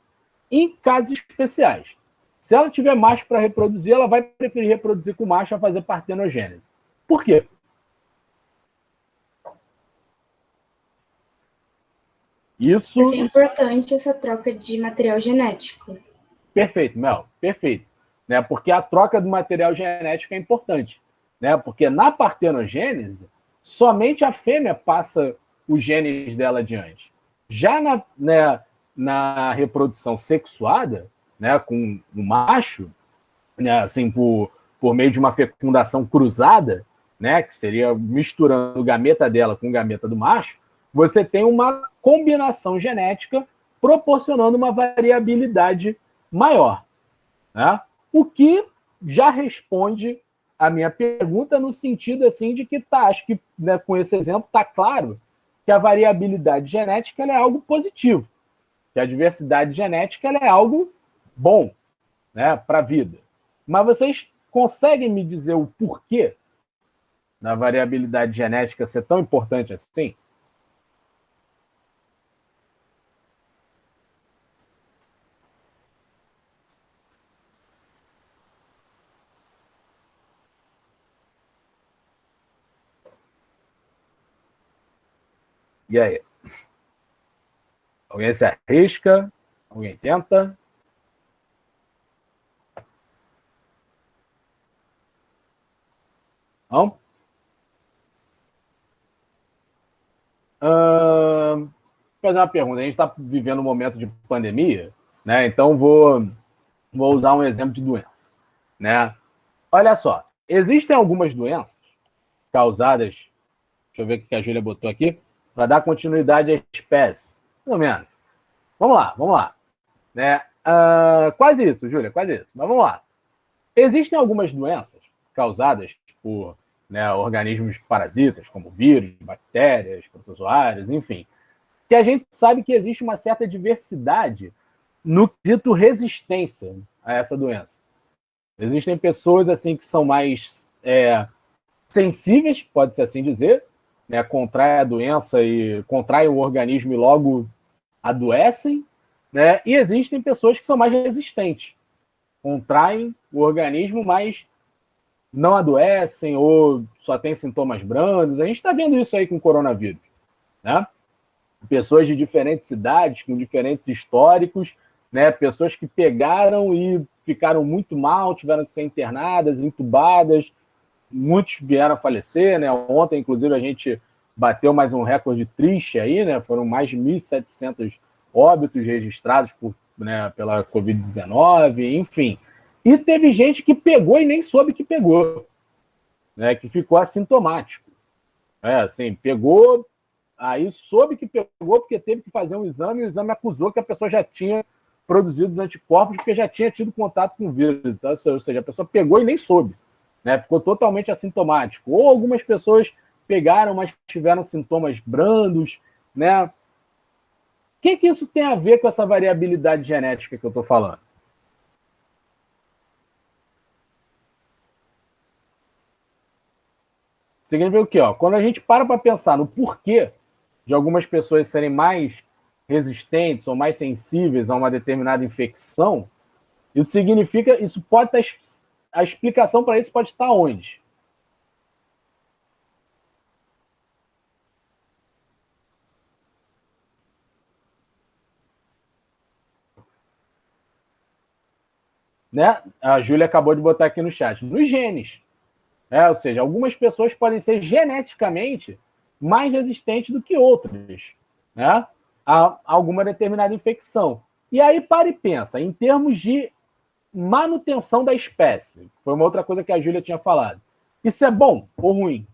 [SPEAKER 1] em casos especiais. Se ela tiver macho para reproduzir, ela vai preferir reproduzir com macho a fazer partenogênese. Por quê? Isso...
[SPEAKER 2] Porque é importante essa troca de material genético.
[SPEAKER 1] Perfeito, Mel, perfeito. Né? Porque a troca do material genético é importante. Né? Porque na partenogênese, somente a fêmea passa os genes dela adiante. Já na reprodução sexuada, né, com o macho, né, assim, por meio de uma fecundação cruzada, né, que seria misturando o gameta dela com o gameta do macho, você tem uma combinação genética proporcionando uma variabilidade maior. Né? O que já responde a minha pergunta no sentido assim de que acho que, né, com esse exemplo está claro que a variabilidade genética ela é algo positivo, que a diversidade genética ela é algo bom, né, para a vida. Mas vocês conseguem me dizer o porquê da variabilidade genética ser tão importante assim? E aí? Alguém se arrisca? Alguém tenta? Não? Vou fazer uma pergunta. A gente está vivendo um momento de pandemia, né? Então vou usar um exemplo de doença. Né? Olha só, existem algumas doenças causadas, deixa eu ver o que a Júlia botou aqui, para dar continuidade à espécie. Pelo menos. Vamos lá. Né? Quase isso, Júlia, quase isso. Mas vamos lá. Existem algumas doenças causadas por, né, organismos parasitas, como vírus, bactérias, protozoários, enfim, que a gente sabe que existe uma certa diversidade no quesito resistência a essa doença. Existem pessoas assim que são mais sensíveis, pode-se assim dizer, né, contraem a doença e contraem o organismo e logo adoecem, né? E existem pessoas que são mais resistentes, contraem o organismo, mas não adoecem ou só têm sintomas brandos. A gente está vendo isso aí com o coronavírus, né? Pessoas de diferentes cidades, com diferentes históricos, né? Pessoas que pegaram e ficaram muito mal, tiveram que ser internadas, entubadas, muitos vieram a falecer, né? Ontem, inclusive, a gente bateu mais um recorde triste aí, né? Foram mais de 1.700 óbitos registrados pela Covid-19, enfim. E teve gente que pegou e nem soube que pegou, né? Que ficou assintomático. Assim, pegou, aí soube que pegou porque teve que fazer um exame, e o exame acusou que a pessoa já tinha produzido os anticorpos porque já tinha tido contato com o vírus. Tá? Ou seja, a pessoa pegou e nem soube. Né, ficou totalmente assintomático. Ou algumas pessoas pegaram, mas tiveram sintomas brandos. Né? O que isso tem a ver com essa variabilidade genética que eu estou falando? Significa o quê? Quando a gente para pensar no porquê de algumas pessoas serem mais resistentes ou mais sensíveis a uma determinada infecção, isso pode estar... A explicação para isso pode estar onde? Né? A Júlia acabou de botar aqui no chat. Nos genes. Ou seja, algumas pessoas podem ser geneticamente mais resistentes do que outras, né, a alguma determinada infecção. E aí para e pensa, em termos de manutenção da espécie. Foi uma outra coisa que a Júlia tinha falado. Isso é bom ou ruim?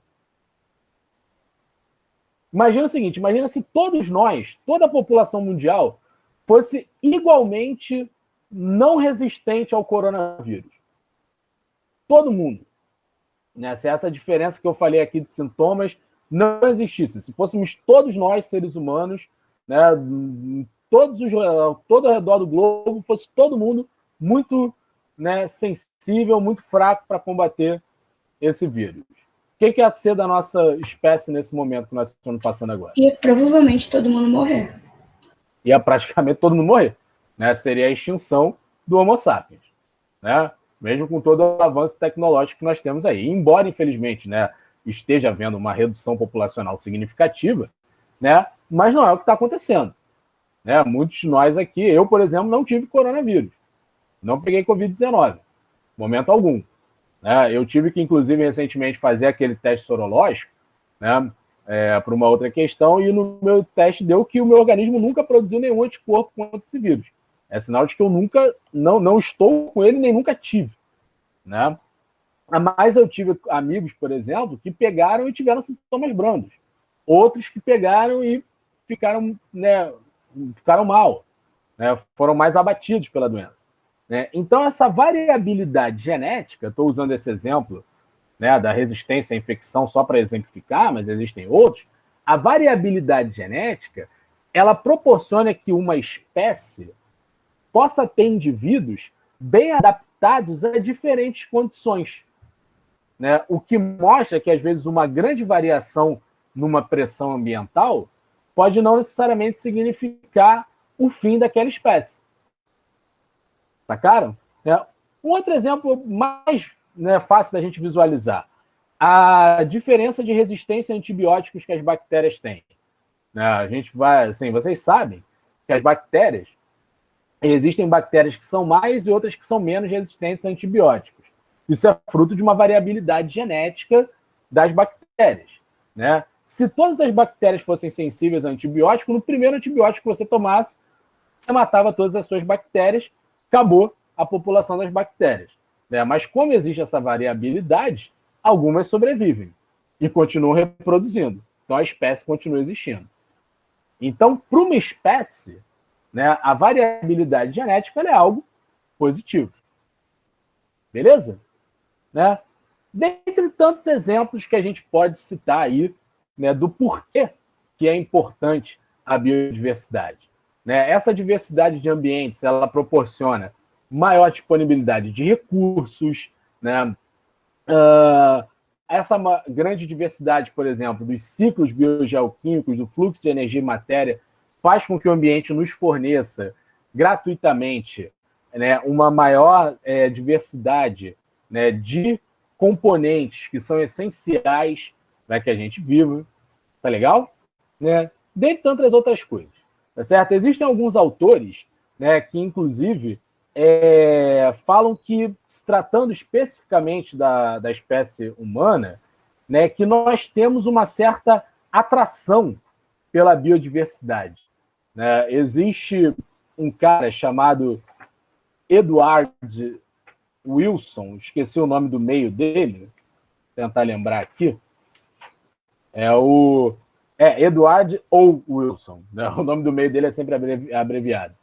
[SPEAKER 1] Imagina o seguinte, imagina se todos nós, toda a população mundial, fosse igualmente não resistente ao coronavírus. Todo mundo. Né? Se essa diferença que eu falei aqui de sintomas não existisse, se fôssemos todos nós, seres humanos, né, todo ao redor do globo, fosse todo mundo muito, né, sensível, muito fraco para combater esse vírus. O que ia ser da nossa espécie nesse momento que nós estamos passando agora?
[SPEAKER 2] Ia provavelmente todo mundo morrer.
[SPEAKER 1] Ia praticamente todo mundo morrer. Né? Seria a extinção do Homo sapiens. Né? Mesmo com todo o avanço tecnológico que nós temos aí. Embora, infelizmente, né, esteja havendo uma redução populacional significativa, né, mas não é o que está acontecendo. Né? Muitos de nós aqui, eu, por exemplo, não tive coronavírus. Não peguei Covid-19, momento algum. Né? Eu tive que, inclusive, recentemente fazer aquele teste sorológico, né, para uma outra questão, e no meu teste deu que o meu organismo nunca produziu nenhum anticorpo contra esse vírus. É sinal de que eu não estou com ele, nem nunca tive. Né? Mas eu tive amigos, por exemplo, que pegaram e tiveram sintomas brandos. Outros que pegaram e ficaram mal, né? Foram mais abatidos pela doença. Né? Então, essa variabilidade genética, estou usando esse exemplo, né, da resistência à infecção só para exemplificar, mas existem outros, a variabilidade genética, ela proporciona que uma espécie possa ter indivíduos bem adaptados a diferentes condições. Né? O que mostra que, às vezes, uma grande variação numa pressão ambiental pode não necessariamente significar o fim daquela espécie. Sacaram? Um outro exemplo mais, né, fácil da gente visualizar. A diferença de resistência a antibióticos que as bactérias têm. Né? A gente vai, assim, vocês sabem que as bactérias, existem bactérias que são mais e outras que são menos resistentes a antibióticos. Isso é fruto de uma variabilidade genética das bactérias. Né? Se todas as bactérias fossem sensíveis a antibiótico, no primeiro antibiótico que você tomasse, você matava todas as suas bactérias, acabou a população das bactérias. Né? Mas como existe essa variabilidade, algumas sobrevivem e continuam reproduzindo. Então a espécie continua existindo. Então, para uma espécie, né, a variabilidade genética é algo positivo. beleza? Né? Dentre tantos exemplos que a gente pode citar aí, né, do porquê que é importante a biodiversidade. Né? Essa diversidade de ambientes, ela proporciona maior disponibilidade de recursos, né? Essa grande diversidade, por exemplo, dos ciclos biogeoquímicos, do fluxo de energia e matéria, faz com que o ambiente nos forneça gratuitamente, né, uma maior diversidade, né, de componentes que são essenciais para que a gente viva, tá legal? Né? Dentre tantas outras coisas, tá certo? Existem alguns autores, né, que, inclusive, falam que, se tratando especificamente da espécie humana, né, que nós temos uma certa atração pela biodiversidade. Né? Existe um cara chamado Edward Wilson, esqueci o nome do meio dele, vou tentar lembrar aqui. Edward ou Wilson, né? O nome do meio dele é sempre abreviado.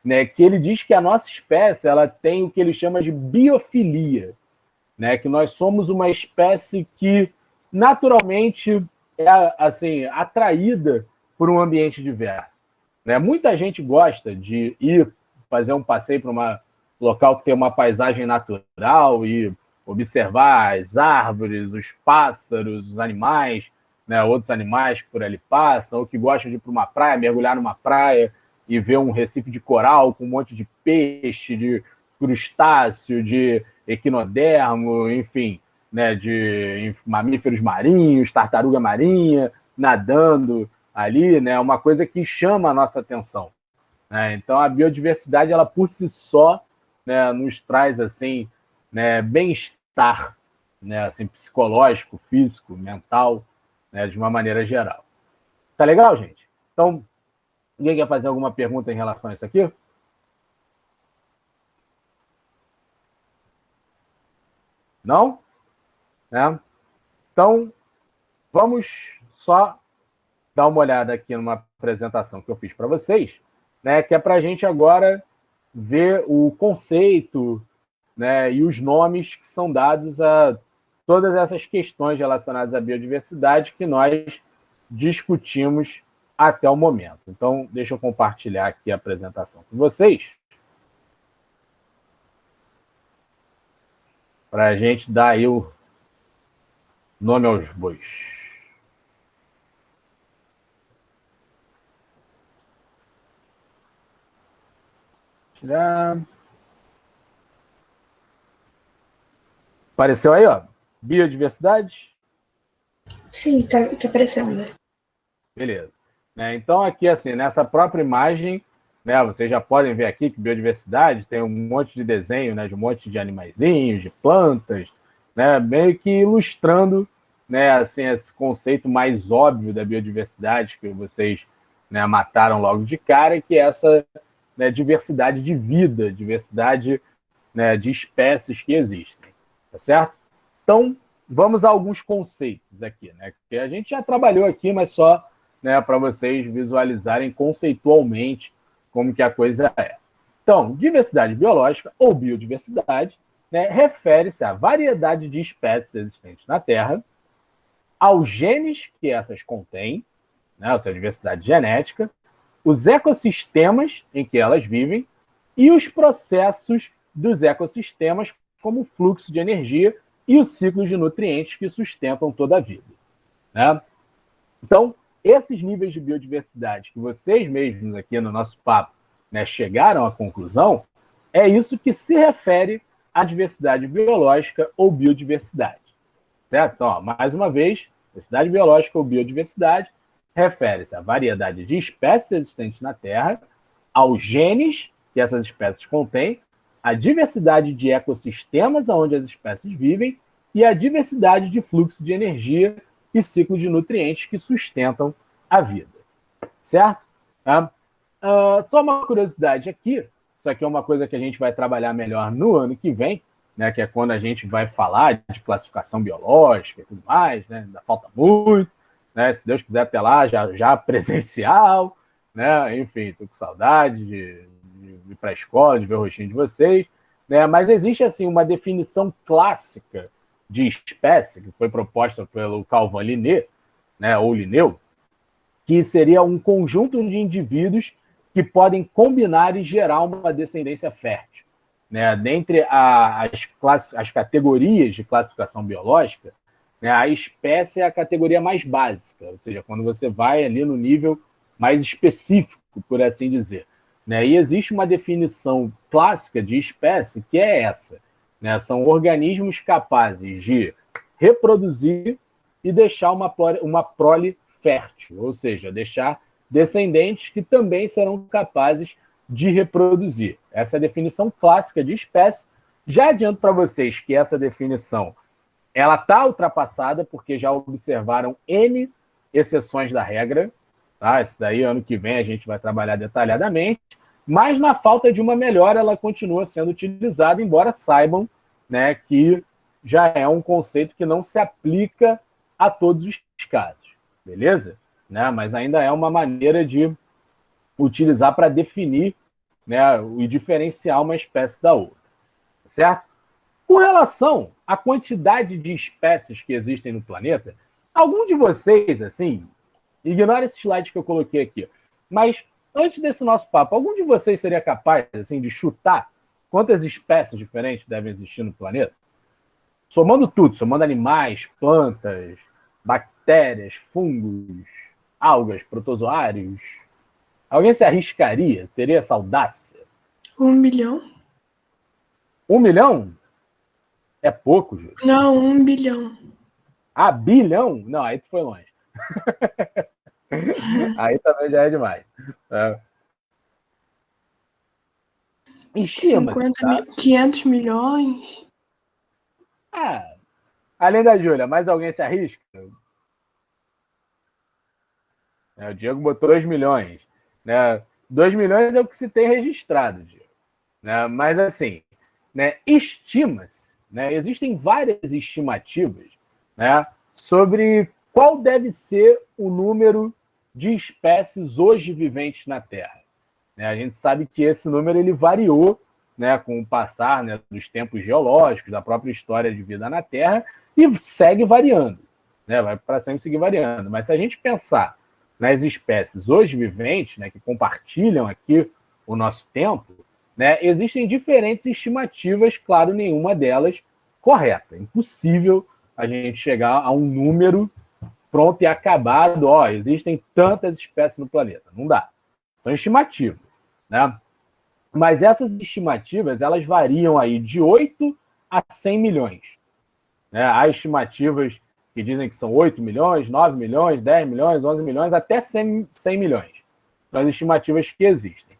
[SPEAKER 1] Né? Que ele diz que a nossa espécie ela tem o que ele chama de biofilia, né? Que nós somos uma espécie que naturalmente é assim, atraída por um ambiente diverso. Né? Muita gente gosta de ir fazer um passeio para um local que tem uma paisagem natural e observar as árvores, os pássaros, os animais, né? Outros animais que por ali passam, ou que gostam de ir para uma praia, mergulhar numa praia e ver um recife de coral com um monte de peixe, de crustáceo, de equinodermo, enfim, né, de mamíferos marinhos, tartaruga marinha, nadando ali, né, uma coisa que chama a nossa atenção. Né? Então, a biodiversidade, ela por si só, né, nos traz assim, né, bem-estar, né, assim, psicológico, físico, mental, né, de uma maneira geral. Tá legal, gente? Então, ninguém quer fazer alguma pergunta em relação a isso aqui? Não? Né? Então, vamos só dar uma olhada aqui numa apresentação que eu fiz para vocês, né, que é para a gente agora ver o conceito, né, e os nomes que são dados a todas essas questões relacionadas à biodiversidade que nós discutimos até o momento. Então, deixa eu compartilhar aqui a apresentação com vocês, para a gente dar aí o nome aos bois. Tirar. Apareceu aí, ó, biodiversidade?
[SPEAKER 2] Sim, tá aparecendo.
[SPEAKER 1] Beleza. Né? Então, aqui, assim, nessa própria imagem, né, vocês já podem ver aqui que biodiversidade tem um monte de desenho, né, de um monte de animaizinhos, de plantas, né, meio que ilustrando, né, assim, esse conceito mais óbvio da biodiversidade que vocês, né, mataram logo de cara, que é essa, né, diversidade de vida, diversidade, né, de espécies que existem. Tá certo? Então, vamos a alguns conceitos aqui, né, que a gente já trabalhou aqui, mas só, né, para vocês visualizarem conceitualmente como que a coisa é. Então, diversidade biológica ou biodiversidade, né, refere-se à variedade de espécies existentes na Terra, aos genes que essas contêm, né, ou seja, diversidade genética, os ecossistemas em que elas vivem e os processos dos ecossistemas, como o fluxo de energia e os ciclos de nutrientes que sustentam toda a vida. Né? Então, esses níveis de biodiversidade que vocês mesmos aqui no nosso papo, né, chegaram à conclusão, é isso que se refere à diversidade biológica ou biodiversidade. Certo? Então, ó, mais uma vez, diversidade biológica ou biodiversidade refere-se à variedade de espécies existentes na Terra, aos genes que essas espécies contêm, à diversidade de ecossistemas onde as espécies vivem e à diversidade de fluxo de energia e ciclo de nutrientes que sustentam a vida. Certo? Só uma curiosidade aqui, isso aqui é uma coisa que a gente vai trabalhar melhor no ano que vem, né, que é quando a gente vai falar de classificação biológica e tudo mais, né, ainda falta muito, né, se Deus quiser até lá, já presencial, né, enfim, estou com saudade de ir para a escola, de ver o rostinho de vocês, né? Mas existe assim uma definição clássica de espécie, que foi proposta pelo Calvin-Linné, né, ou Linneu, que seria um conjunto de indivíduos que podem combinar e gerar uma descendência fértil. Né? Dentre as categorias de classificação biológica, né, a espécie é a categoria mais básica, ou seja, quando você vai ali no nível mais específico, por assim dizer. Né? E existe uma definição clássica de espécie que é essa. Né? São organismos capazes de reproduzir e deixar uma prole fértil, ou seja, deixar descendentes que também serão capazes de reproduzir. Essa é a definição clássica de espécie. Já adianto para vocês que essa definição ela está ultrapassada, porque já observaram N exceções da regra. Tá? Isso daí, ano que vem, a gente vai trabalhar detalhadamente. Mas, na falta de uma melhor, ela continua sendo utilizada, embora saibam, né, que já é um conceito que não se aplica a todos os casos. Beleza? Né? Mas ainda é uma maneira de utilizar para definir, né, e diferenciar uma espécie da outra. Certo? Com relação à quantidade de espécies que existem no planeta, algum de vocês, assim, ignora esse slide que eu coloquei aqui, mas antes desse nosso papo, algum de vocês seria capaz, assim, de chutar quantas espécies diferentes devem existir no planeta? Somando tudo, somando animais, plantas, bactérias, fungos, algas, protozoários. Alguém se arriscaria? Teria essa audácia?
[SPEAKER 3] 1 milhão?
[SPEAKER 1] 1 milhão? É pouco, Júlio.
[SPEAKER 3] Não, 1 bilhão.
[SPEAKER 1] Ah, bilhão? Não, aí tu foi longe. Aí também já é demais. Estima-se, tá?
[SPEAKER 3] 500 milhões?
[SPEAKER 1] Além da Júlia, mais alguém se arrisca? O Diego botou 2 milhões. Né? 2 milhões é o que se tem registrado, Diego. Né? Mas, assim, né, estima-se, né, existem várias estimativas, né, sobre qual deve ser o número de espécies hoje viventes na Terra. Né? A gente sabe que esse número ele variou, né, com o passar, né, dos tempos geológicos, da própria história de vida na Terra, e segue variando. Né? Vai para sempre seguir variando. Mas se a gente pensar nas espécies hoje viventes, né, que compartilham aqui o nosso tempo, né, existem diferentes estimativas, claro, nenhuma delas correta. É impossível a gente chegar a um número pronto e acabado. Ó, existem tantas espécies no planeta. Não dá. São estimativas. Né? Mas essas estimativas elas variam aí de 8 a 100 milhões. Né? Há estimativas que dizem que são 8 milhões, 9 milhões, 10 milhões, 11 milhões, até 100 milhões. São as estimativas que existem.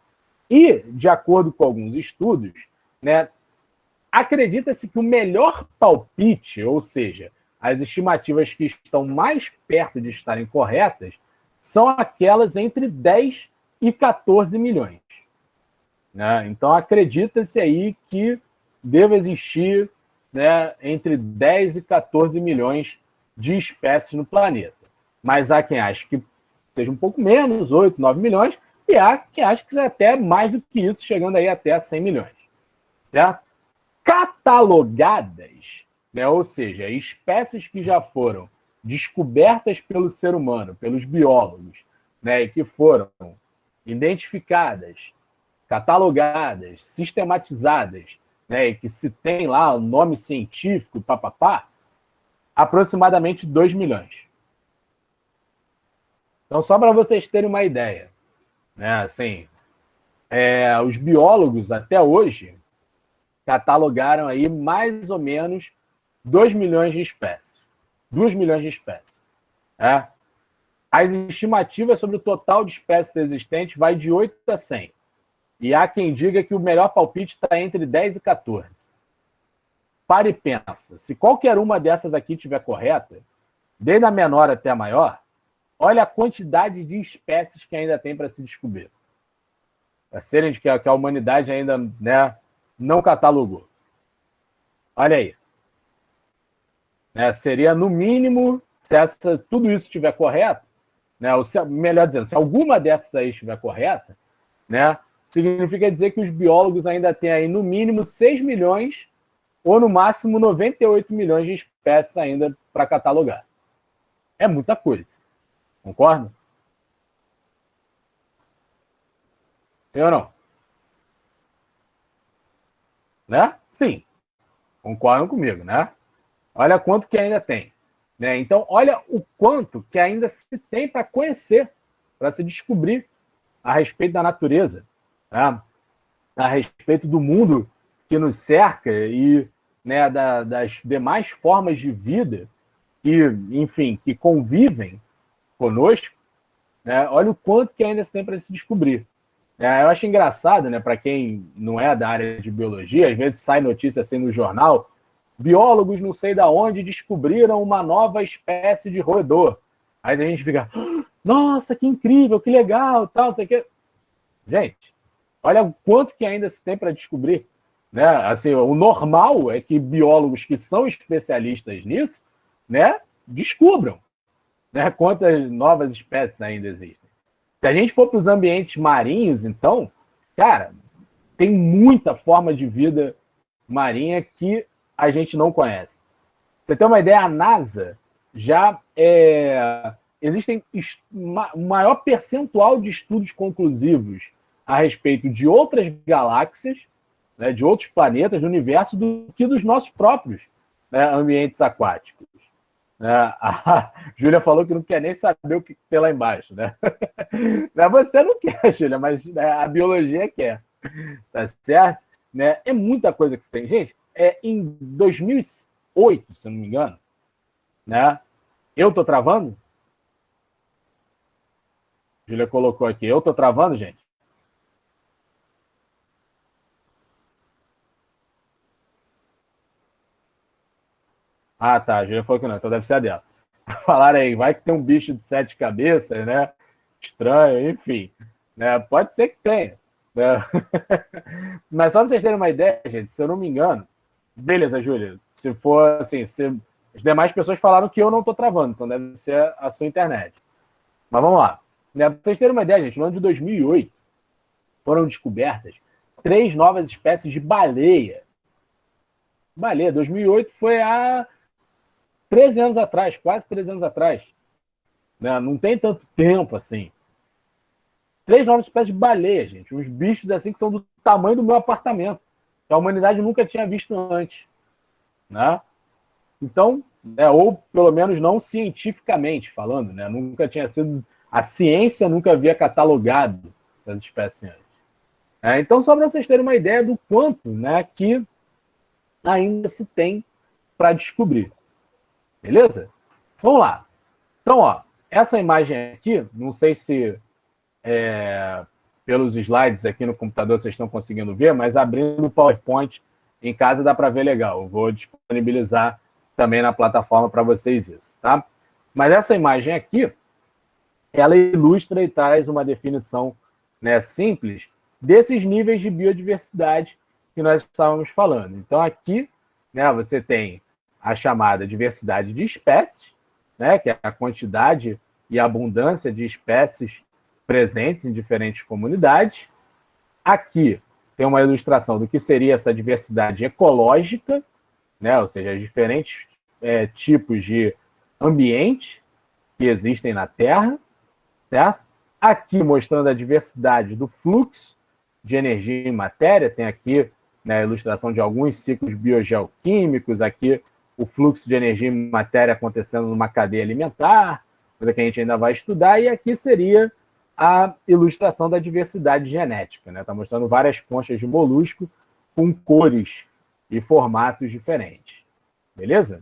[SPEAKER 1] E, de acordo com alguns estudos, né, acredita-se que o melhor palpite, ou seja, as estimativas que estão mais perto de estarem corretas, são aquelas entre 10 e 14 milhões. Né? Então, acredita-se aí que deve existir, né, entre 10 e 14 milhões de espécies no planeta. Mas há quem ache que seja um pouco menos, 8, 9 milhões, e há quem acha que seja até mais do que isso, chegando aí até a 100 milhões. Certo? Catalogadas, né, ou seja, espécies que já foram descobertas pelo ser humano, pelos biólogos, né, e que foram identificadas, catalogadas, sistematizadas, né, e que se tem lá o nome científico, papapá, aproximadamente 2 milhões. Então, só para vocês terem uma ideia, né, assim, os biólogos até hoje catalogaram aí mais ou menos 2 milhões de espécies. 2 milhões de espécies. Né? As estimativas sobre o total de espécies existentes vai de 8 a 100. E há quem diga que o melhor palpite está entre 10 e 14. Pare e pensa. Se qualquer uma dessas aqui estiver correta, desde a menor até a maior, olha a quantidade de espécies que ainda tem para se descobrir. Para serem que a humanidade ainda, né, não catalogou. Olha aí. Seria, no mínimo, se tudo isso estiver correto, né, ou se, melhor dizendo, se alguma dessas aí estiver correta, né, significa dizer que os biólogos ainda têm aí no mínimo 6 milhões ou no máximo 98 milhões de espécies ainda para catalogar. É muita coisa. Concorda? Sim ou não? Né? Sim. Concordam comigo, né? Olha quanto que ainda tem. Né? Então, olha o quanto que ainda se tem para conhecer, para se descobrir a respeito da natureza, tá? A respeito do mundo que nos cerca e, né, das demais formas de vida que, enfim, que convivem conosco, né? Olha o quanto que ainda se tem para se descobrir. Eu acho engraçado, né, para quem não é da área de biologia, às vezes sai notícia assim no jornal, biólogos não sei da onde descobriram uma nova espécie de roedor. Aí a gente fica, nossa, que incrível, que legal, tal, não sei o quê. Gente, olha o quanto que ainda se tem para descobrir. Né? Assim, o normal é que biólogos que são especialistas nisso, né, descubram, né, quantas novas espécies ainda existem. Se a gente for para os ambientes marinhos, então, cara, tem muita forma de vida marinha que a gente não conhece. Você tem uma ideia, a NASA já existem um maior percentual de estudos conclusivos a respeito de outras galáxias, né, de outros planetas do universo, do que dos nossos próprios, né, ambientes aquáticos. A Júlia falou que não quer nem saber o que tem lá embaixo. Né? Você não quer, Júlia, mas a biologia quer. Tá certo? Né? É muita coisa que você tem. Gente, em 2008, se eu não me engano, né? Eu tô travando? Júlia colocou aqui. Eu tô travando, gente? Ah, tá. A Júlia falou que não. Então deve ser a dela. Falaram aí, vai que tem um bicho de 7 cabeças, né? Estranho, enfim. Né? Pode ser que tenha. Né? Mas só para vocês terem uma ideia, gente, se eu não me engano, beleza, Júlia, se for assim, as demais pessoas falaram que eu não estou travando, então deve ser a sua internet. Mas vamos lá. Né? Para vocês terem uma ideia, gente, no ano de 2008 foram descobertas 3 novas espécies de baleia. Baleia, 2008 foi há 13 anos atrás, quase 13 anos atrás. Né? Não tem tanto tempo assim. 3 novas espécies de baleia, gente. Uns bichos assim que são do tamanho do meu apartamento. Que a humanidade nunca tinha visto antes. Né? Então, ou pelo menos não cientificamente falando, né? Nunca tinha sido... A ciência nunca havia catalogado essas espécies antes. Então, só para vocês terem uma ideia do quanto, né, que ainda se tem para descobrir. Beleza? Vamos lá. Então, ó, essa imagem aqui, não sei se pelos slides aqui no computador vocês estão conseguindo ver, mas abrindo o PowerPoint em casa dá para ver legal. Eu vou disponibilizar também na plataforma para vocês isso, tá? Mas essa imagem aqui, ela ilustra e traz uma definição, né, simples desses níveis de biodiversidade que nós estávamos falando. Então, aqui, né, você tem a chamada diversidade de espécies, né, que é a quantidade e abundância de espécies presentes em diferentes comunidades. Aqui tem uma ilustração do que seria essa diversidade ecológica, né, ou seja, os diferentes tipos de ambiente que existem na Terra, certo? Aqui mostrando a diversidade do fluxo de energia e matéria, tem aqui, né, a ilustração de alguns ciclos biogeoquímicos, aqui o fluxo de energia e matéria acontecendo numa cadeia alimentar, coisa que a gente ainda vai estudar, e aqui seria a ilustração da diversidade genética, né? Está mostrando várias conchas de molusco com cores e formatos diferentes. Beleza?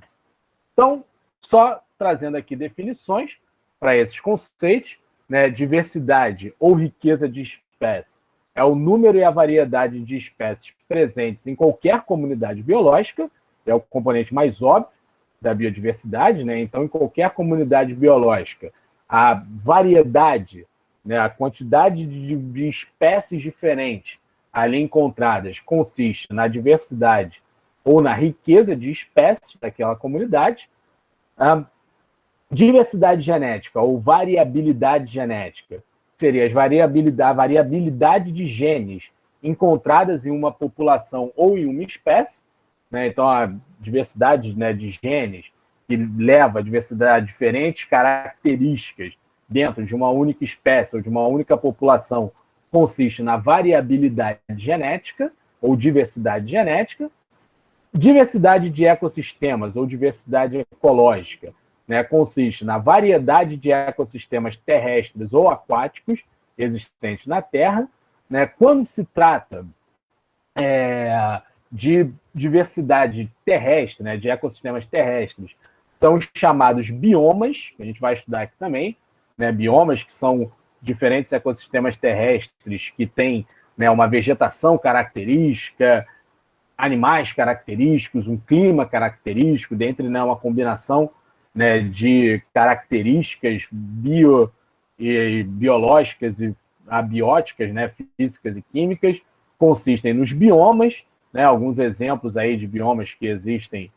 [SPEAKER 1] Então, só trazendo aqui definições para esses conceitos, né? Diversidade ou riqueza de espécies é o número e a variedade de espécies presentes em qualquer comunidade biológica, é o componente mais óbvio da biodiversidade, né? Então, em qualquer comunidade biológica, a variedade, né, a quantidade de espécies diferentes ali encontradas consiste na diversidade ou na riqueza de espécies daquela comunidade. A diversidade genética ou variabilidade genética seria a variabilidade de genes encontradas em uma população ou em uma espécie, né? Então, a diversidade, né, de genes que leva a diversidade de diferentes características dentro de uma única espécie ou de uma única população consiste na variabilidade genética ou diversidade genética. Diversidade de ecossistemas ou diversidade ecológica, né, consiste na variedade de ecossistemas terrestres ou aquáticos existentes na Terra. Né? Quando se trata de diversidade terrestre, né, de ecossistemas terrestres, são os chamados biomas, que a gente vai estudar aqui também, né, biomas que são diferentes ecossistemas terrestres que têm, né, uma vegetação característica, animais característicos, um clima característico, dentre, né, uma combinação, né, de características biológicas e abióticas, né, físicas e químicas, consistem nos biomas, né, alguns exemplos aí de biomas que existem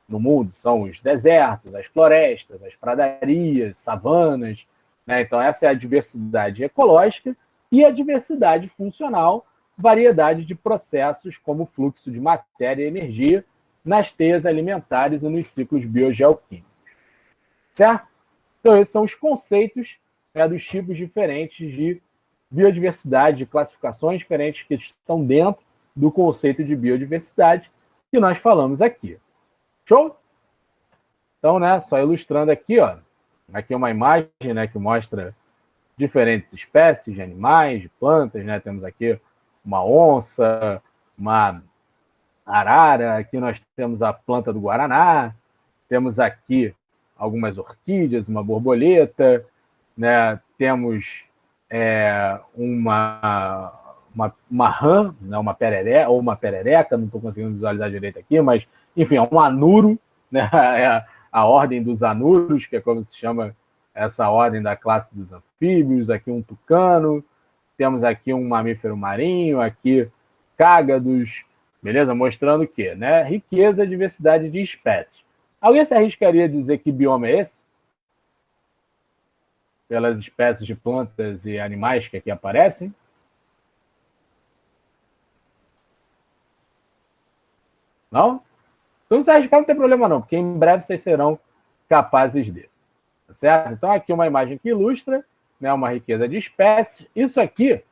[SPEAKER 1] no mundo são os desertos, as florestas, as pradarias, savanas, né? Então essa é a diversidade ecológica e a diversidade funcional, variedade de processos como fluxo de matéria e energia nas teias alimentares e nos ciclos biogeoquímicos. Certo? Então esses são os conceitos, né, dos tipos diferentes de biodiversidade, de classificações diferentes que estão dentro do conceito de biodiversidade que nós falamos aqui. Show? Então, né, só ilustrando aqui, ó, aqui uma imagem, né, que mostra diferentes espécies de animais, de plantas, né? Temos aqui uma onça, uma arara, aqui nós temos a planta do guaraná, temos aqui algumas orquídeas, uma borboleta, né? Temos uma rã, né? Uma pereré, ou uma perereca, não estou conseguindo visualizar direito aqui, mas, enfim, é um anuro, né? É a ordem dos anuros, que é como se chama essa ordem da classe dos anfíbios, aqui um tucano, temos aqui um mamífero marinho, aqui cágados, beleza? Mostrando o quê? Né? Riqueza e diversidade de espécies. Alguém se arriscaria a dizer que bioma é esse? Pelas espécies de plantas e animais que aqui aparecem? Não? Então, não se arriscar, não tem problema não, porque em breve vocês serão capazes de. Tá certo? Então, aqui uma imagem que ilustra, né, uma riqueza de espécies. Isso aqui,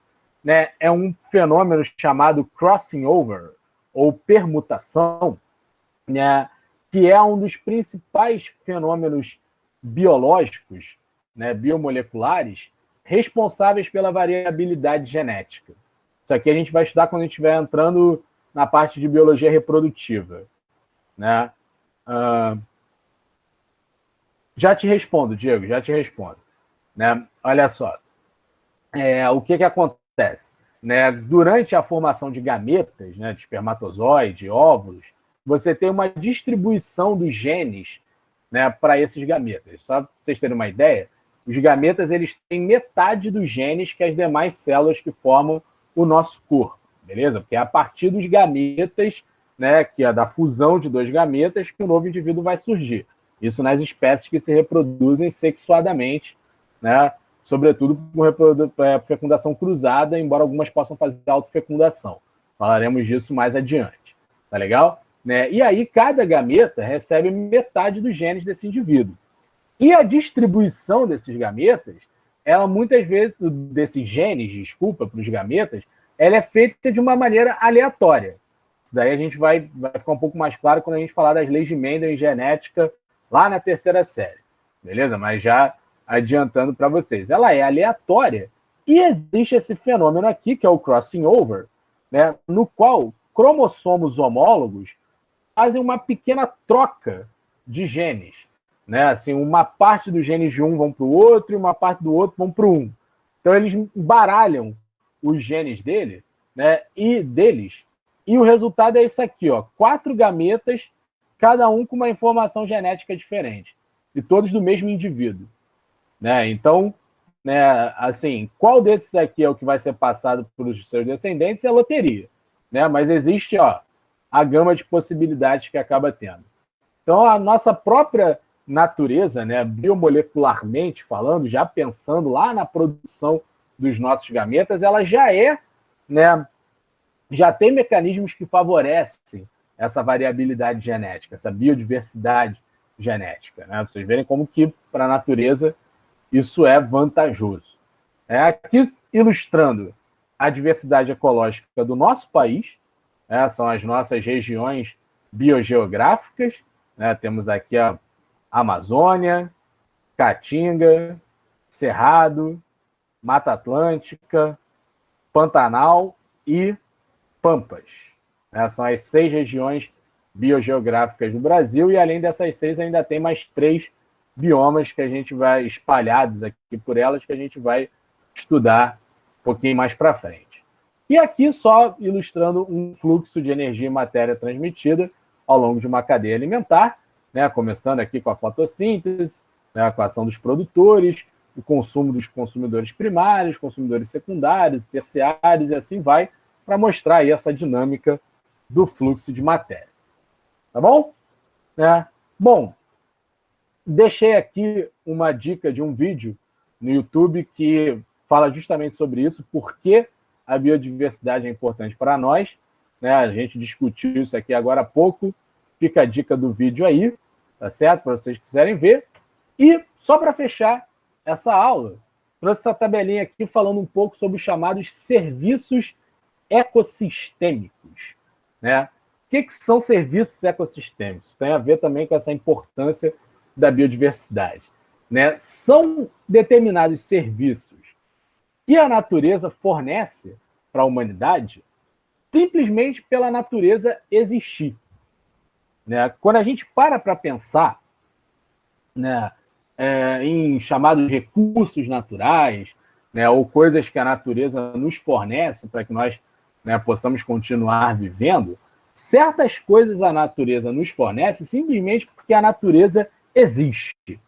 [SPEAKER 1] né, é um fenômeno chamado crossing over, ou permutação, né, que é um dos principais fenômenos biológicos, né, biomoleculares, responsáveis pela variabilidade genética. Isso aqui a gente vai estudar quando a gente estiver entrando na parte de biologia reprodutiva. Né? Já te respondo, Diego, já te respondo. Né? Olha só, o que acontece? Né? Durante a formação de gametas, né, de espermatozoide, óvulos, você tem uma distribuição dos genes, né, para esses gametas. Só para vocês terem uma ideia, os gametas eles têm metade dos genes que as demais células que formam o nosso corpo, beleza? Porque é a partir dos gametas, né, que é da fusão de dois gametas, que o novo indivíduo vai surgir. Isso nas espécies que se reproduzem sexuadamente, né, sobretudo com fecundação cruzada, embora algumas possam fazer autofecundação. Falaremos disso mais adiante. Tá legal? Né? E aí, cada gameta recebe metade dos genes desse indivíduo. E a distribuição desses gametas, ela muitas vezes, desses genes, desculpa, para os gametas, ela é feita de uma maneira aleatória. Isso daí a gente vai ficar um pouco mais claro quando a gente falar das leis de Mendel em genética, lá na terceira série. Beleza? Mas já adiantando para vocês. Ela é aleatória e existe esse fenômeno aqui, que é o crossing over, né, no qual cromossomos homólogos fazem uma pequena troca de genes. Né? Assim, uma parte dos genes de um vão para o outro e uma parte do outro vão para o um. Então, eles baralham os genes dele, né, e deles, e o resultado é isso aqui, ó, 4 gametas, cada um com uma informação genética diferente, e todos do mesmo indivíduo. Né? Então, né, assim, qual desses aqui é o que vai ser passado para os seus descendentes é loteria. Né? Mas existe, ó, a gama de possibilidades que acaba tendo. Então, a nossa própria natureza, né, biomolecularmente falando, já pensando lá na produção dos nossos gametas, ela já é, né, já tem mecanismos que favorecem essa variabilidade genética, essa biodiversidade genética, né? Vocês verem como que, para a natureza, isso é vantajoso. Aqui, ilustrando a diversidade ecológica do nosso país, são as nossas regiões biogeográficas, né? Temos aqui a Amazônia, Caatinga, Cerrado, Mata Atlântica, Pantanal e Pampas. São as 6 regiões biogeográficas do Brasil, e além dessas 6 ainda tem mais 3 biomas que a gente vai, espalhados aqui por elas, que a gente vai estudar um pouquinho mais para frente. E aqui só ilustrando um fluxo de energia e matéria transmitida ao longo de uma cadeia alimentar, né? Começando aqui com a fotossíntese, né? Com a ação dos produtores, o consumo dos consumidores primários, consumidores secundários, terciários, e assim vai, para mostrar aí essa dinâmica do fluxo de matéria. Tá bom? Bom, deixei aqui uma dica de um vídeo no YouTube que fala justamente sobre isso, por que a biodiversidade é importante para nós, né? A gente discutiu isso aqui agora há pouco, fica a dica do vídeo aí, tá certo? Para vocês quiserem ver. E só para fechar essa aula, trouxe essa tabelinha aqui falando um pouco sobre os chamados serviços ecossistêmicos, né? O que são serviços ecossistêmicos? Tem a ver também com essa importância da biodiversidade, né? São determinados serviços que a natureza fornece para a humanidade simplesmente pela natureza existir, né? Quando a gente para pensar, né, em chamados recursos naturais, né, ou coisas que a natureza nos fornece para que nós, né, possamos continuar vivendo, certas coisas a natureza nos fornece simplesmente porque a natureza existe,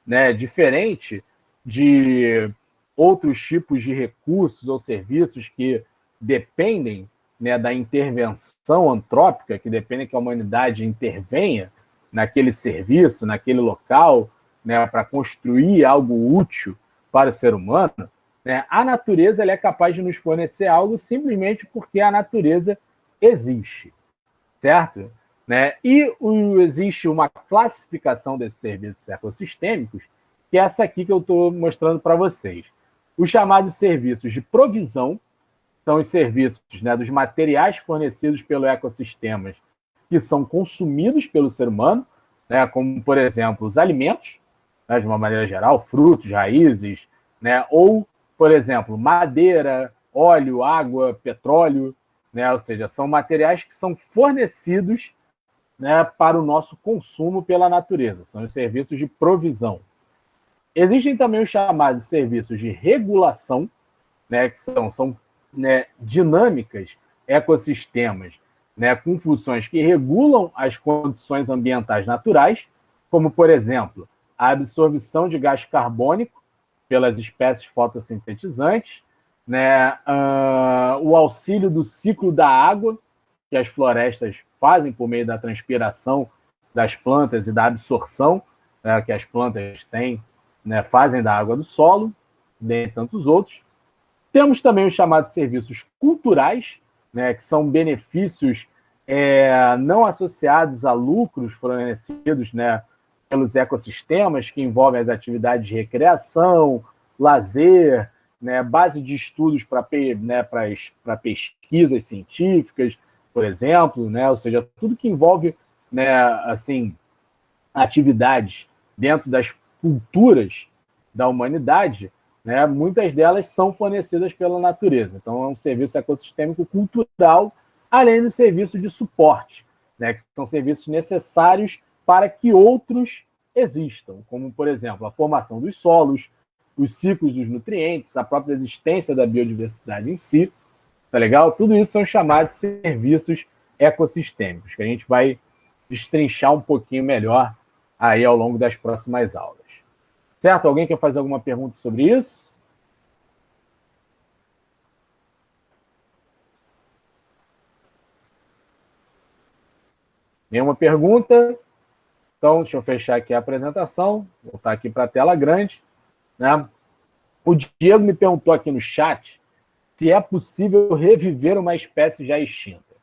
[SPEAKER 1] né? Diferente de outros tipos de recursos ou serviços que dependem, né, da intervenção antrópica, que dependem que a humanidade intervenha naquele serviço, naquele local, né, para construir algo útil para o ser humano, né? A natureza ela é capaz de nos fornecer algo simplesmente porque a natureza existe, certo? Né? E existe uma classificação desses serviços ecossistêmicos, que é essa aqui que eu estou mostrando para vocês. Os chamados serviços de provisão são os serviços, né, dos materiais fornecidos pelo ecossistema que são consumidos pelo ser humano, né, como, por exemplo, os alimentos, né, de uma maneira geral, frutos, raízes, né, ou, por exemplo, madeira, óleo, água, petróleo, né, ou seja, são materiais que são fornecidos, né, para o nosso consumo pela natureza, são os serviços de provisão. Existem também os chamados serviços de regulação, né, que são né, dinâmicas, ecossistemas, né, com funções que regulam as condições ambientais naturais, como, por exemplo, a absorção de gás carbônico pelas espécies fotossintetizantes, né, o auxílio do ciclo da água, que as florestas fazem por meio da transpiração das plantas e da absorção, né, que as plantas têm, né, fazem da água do solo, dentre tantos outros. Temos também os chamados serviços culturais, né, que são benefícios não associados a lucros fornecidos, né, pelos ecossistemas, que envolvem as atividades de recreação, lazer, né, base de estudos para pesquisas científicas, por exemplo, né, ou seja, tudo que envolve, né, assim, atividades dentro das culturas da humanidade, né, muitas delas são fornecidas pela natureza. Então, é um serviço ecossistêmico cultural, além do serviço de suporte, né, que são serviços necessários para que outros existam, como, por exemplo, a formação dos solos, os ciclos dos nutrientes, a própria existência da biodiversidade em si, tá legal? Tudo isso são chamados de serviços ecossistêmicos, que a gente vai destrinchar um pouquinho melhor aí ao longo das próximas aulas. Certo? Alguém quer fazer alguma pergunta sobre isso? Nenhuma pergunta? Então, deixa eu fechar aqui a apresentação, voltar aqui para a tela grande, né? O Diego me perguntou aqui no chat se é possível reviver uma espécie já extinta.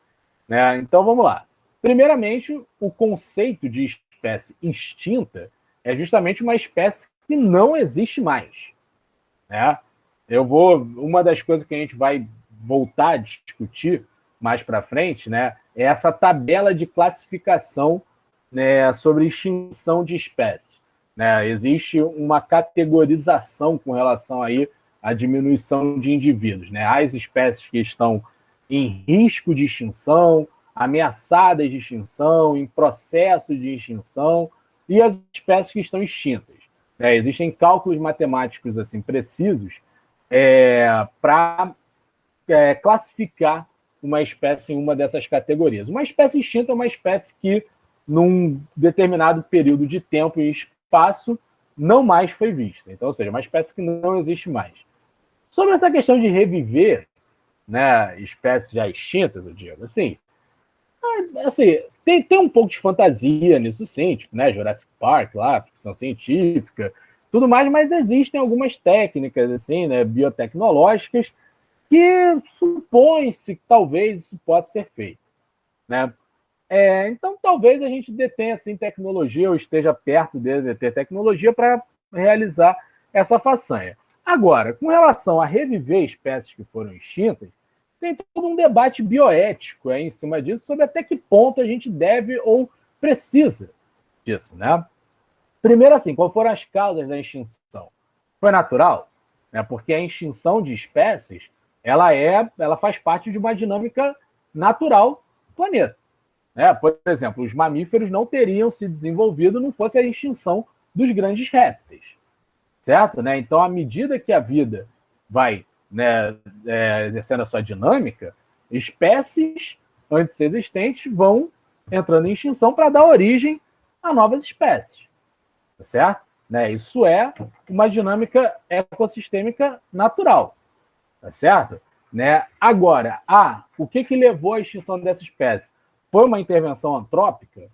[SPEAKER 1] Né? Então, vamos lá. Primeiramente, o conceito de espécie extinta é justamente uma espécie que não existe mais. Né? Uma das coisas que a gente vai voltar a discutir mais para frente, né, é essa tabela de classificação, né, sobre extinção de espécies. Né? Existe uma categorização com relação aí à diminuição de indivíduos. Né? As espécies que estão em risco de extinção, ameaçadas de extinção, em processo de extinção, e as espécies que estão extintas. Né? Existem cálculos matemáticos assim precisos para classificar uma espécie em uma dessas categorias. Uma espécie extinta é uma espécie que, num determinado período de tempo e espaço, não mais foi vista. Então, ou seja, uma espécie que não existe mais. Sobre essa questão de reviver, né, espécies já extintas, eu digo, assim, tem um pouco de fantasia nisso, sim, tipo, né, Jurassic Park, lá, ficção científica, tudo mais, mas existem algumas técnicas, assim, né, biotecnológicas, que supõe-se que talvez isso possa ser feito. Né? Então, talvez a gente detenha assim, tecnologia, ou esteja perto de ter tecnologia para realizar essa façanha. Agora, com relação a reviver espécies que foram extintas, tem todo um debate bioético aí em cima disso, sobre até que ponto a gente deve ou precisa disso. Né? Primeiro, assim, quais foram as causas da extinção? Foi natural? Né? Porque a extinção de espécies ela faz parte de uma dinâmica natural do planeta. Né? Por exemplo, os mamíferos não teriam se desenvolvido não fosse a extinção dos grandes répteis. Certo? Né? Então, à medida que a vida vai, né, exercendo a sua dinâmica, espécies antes existentes vão entrando em extinção para dar origem a novas espécies. Tá certo? Né? Isso é uma dinâmica ecossistêmica natural. Tá certo? Né? Agora, o que levou à extinção dessa espécie? Foi uma intervenção antrópica?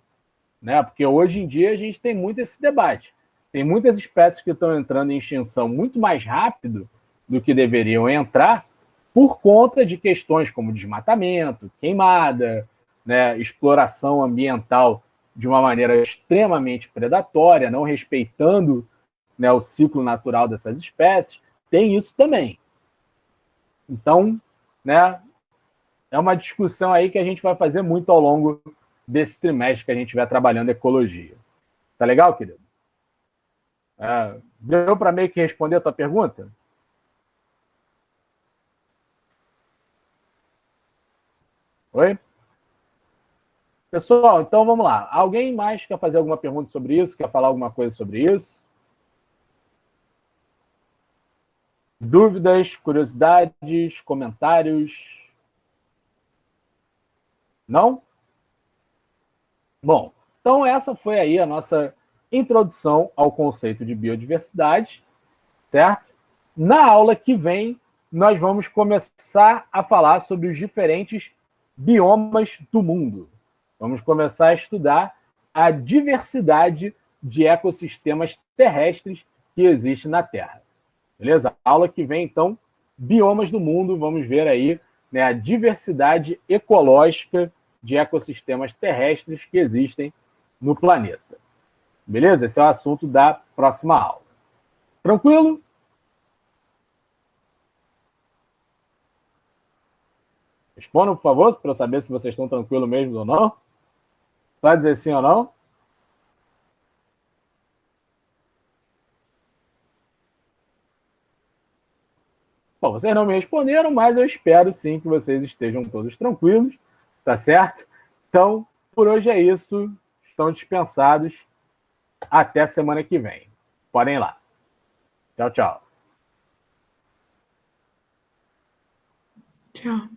[SPEAKER 1] Né? Porque hoje em dia a gente tem muito esse debate. Tem muitas espécies que estão entrando em extinção muito mais rápido do que deveriam entrar por conta de questões como desmatamento, queimada, né? Exploração ambiental de uma maneira extremamente predatória, não respeitando, né, o ciclo natural dessas espécies. Tem isso também. Então, né, é uma discussão aí que a gente vai fazer muito ao longo desse trimestre que a gente vai trabalhando ecologia. Tá legal, querido? Deu para meio que responder a tua pergunta? Oi? Pessoal, então vamos lá. Alguém mais quer fazer alguma pergunta sobre isso? Quer falar alguma coisa sobre isso? Dúvidas, curiosidades, comentários? Não? Bom, então essa foi aí a nossa introdução ao conceito de biodiversidade, certo? Na aula que vem, nós vamos começar a falar sobre os diferentes biomas do mundo. Vamos começar a estudar a diversidade de ecossistemas terrestres que existe na Terra. Beleza? A aula que vem, então, biomas do mundo, vamos ver aí, né, a diversidade ecológica de ecossistemas terrestres que existem no planeta. Beleza? Esse é o assunto da próxima aula. Tranquilo? Respondam, por favor, para eu saber se vocês estão tranquilos mesmo ou não. Só dizer sim ou não. Bom, vocês não me responderam, mas eu espero sim que vocês estejam todos tranquilos, tá certo? Então, por hoje é isso. Estão dispensados. Até semana que vem. Podem ir lá. Tchau, tchau.
[SPEAKER 3] Tchau.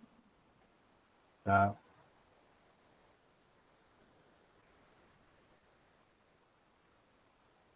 [SPEAKER 1] Tá.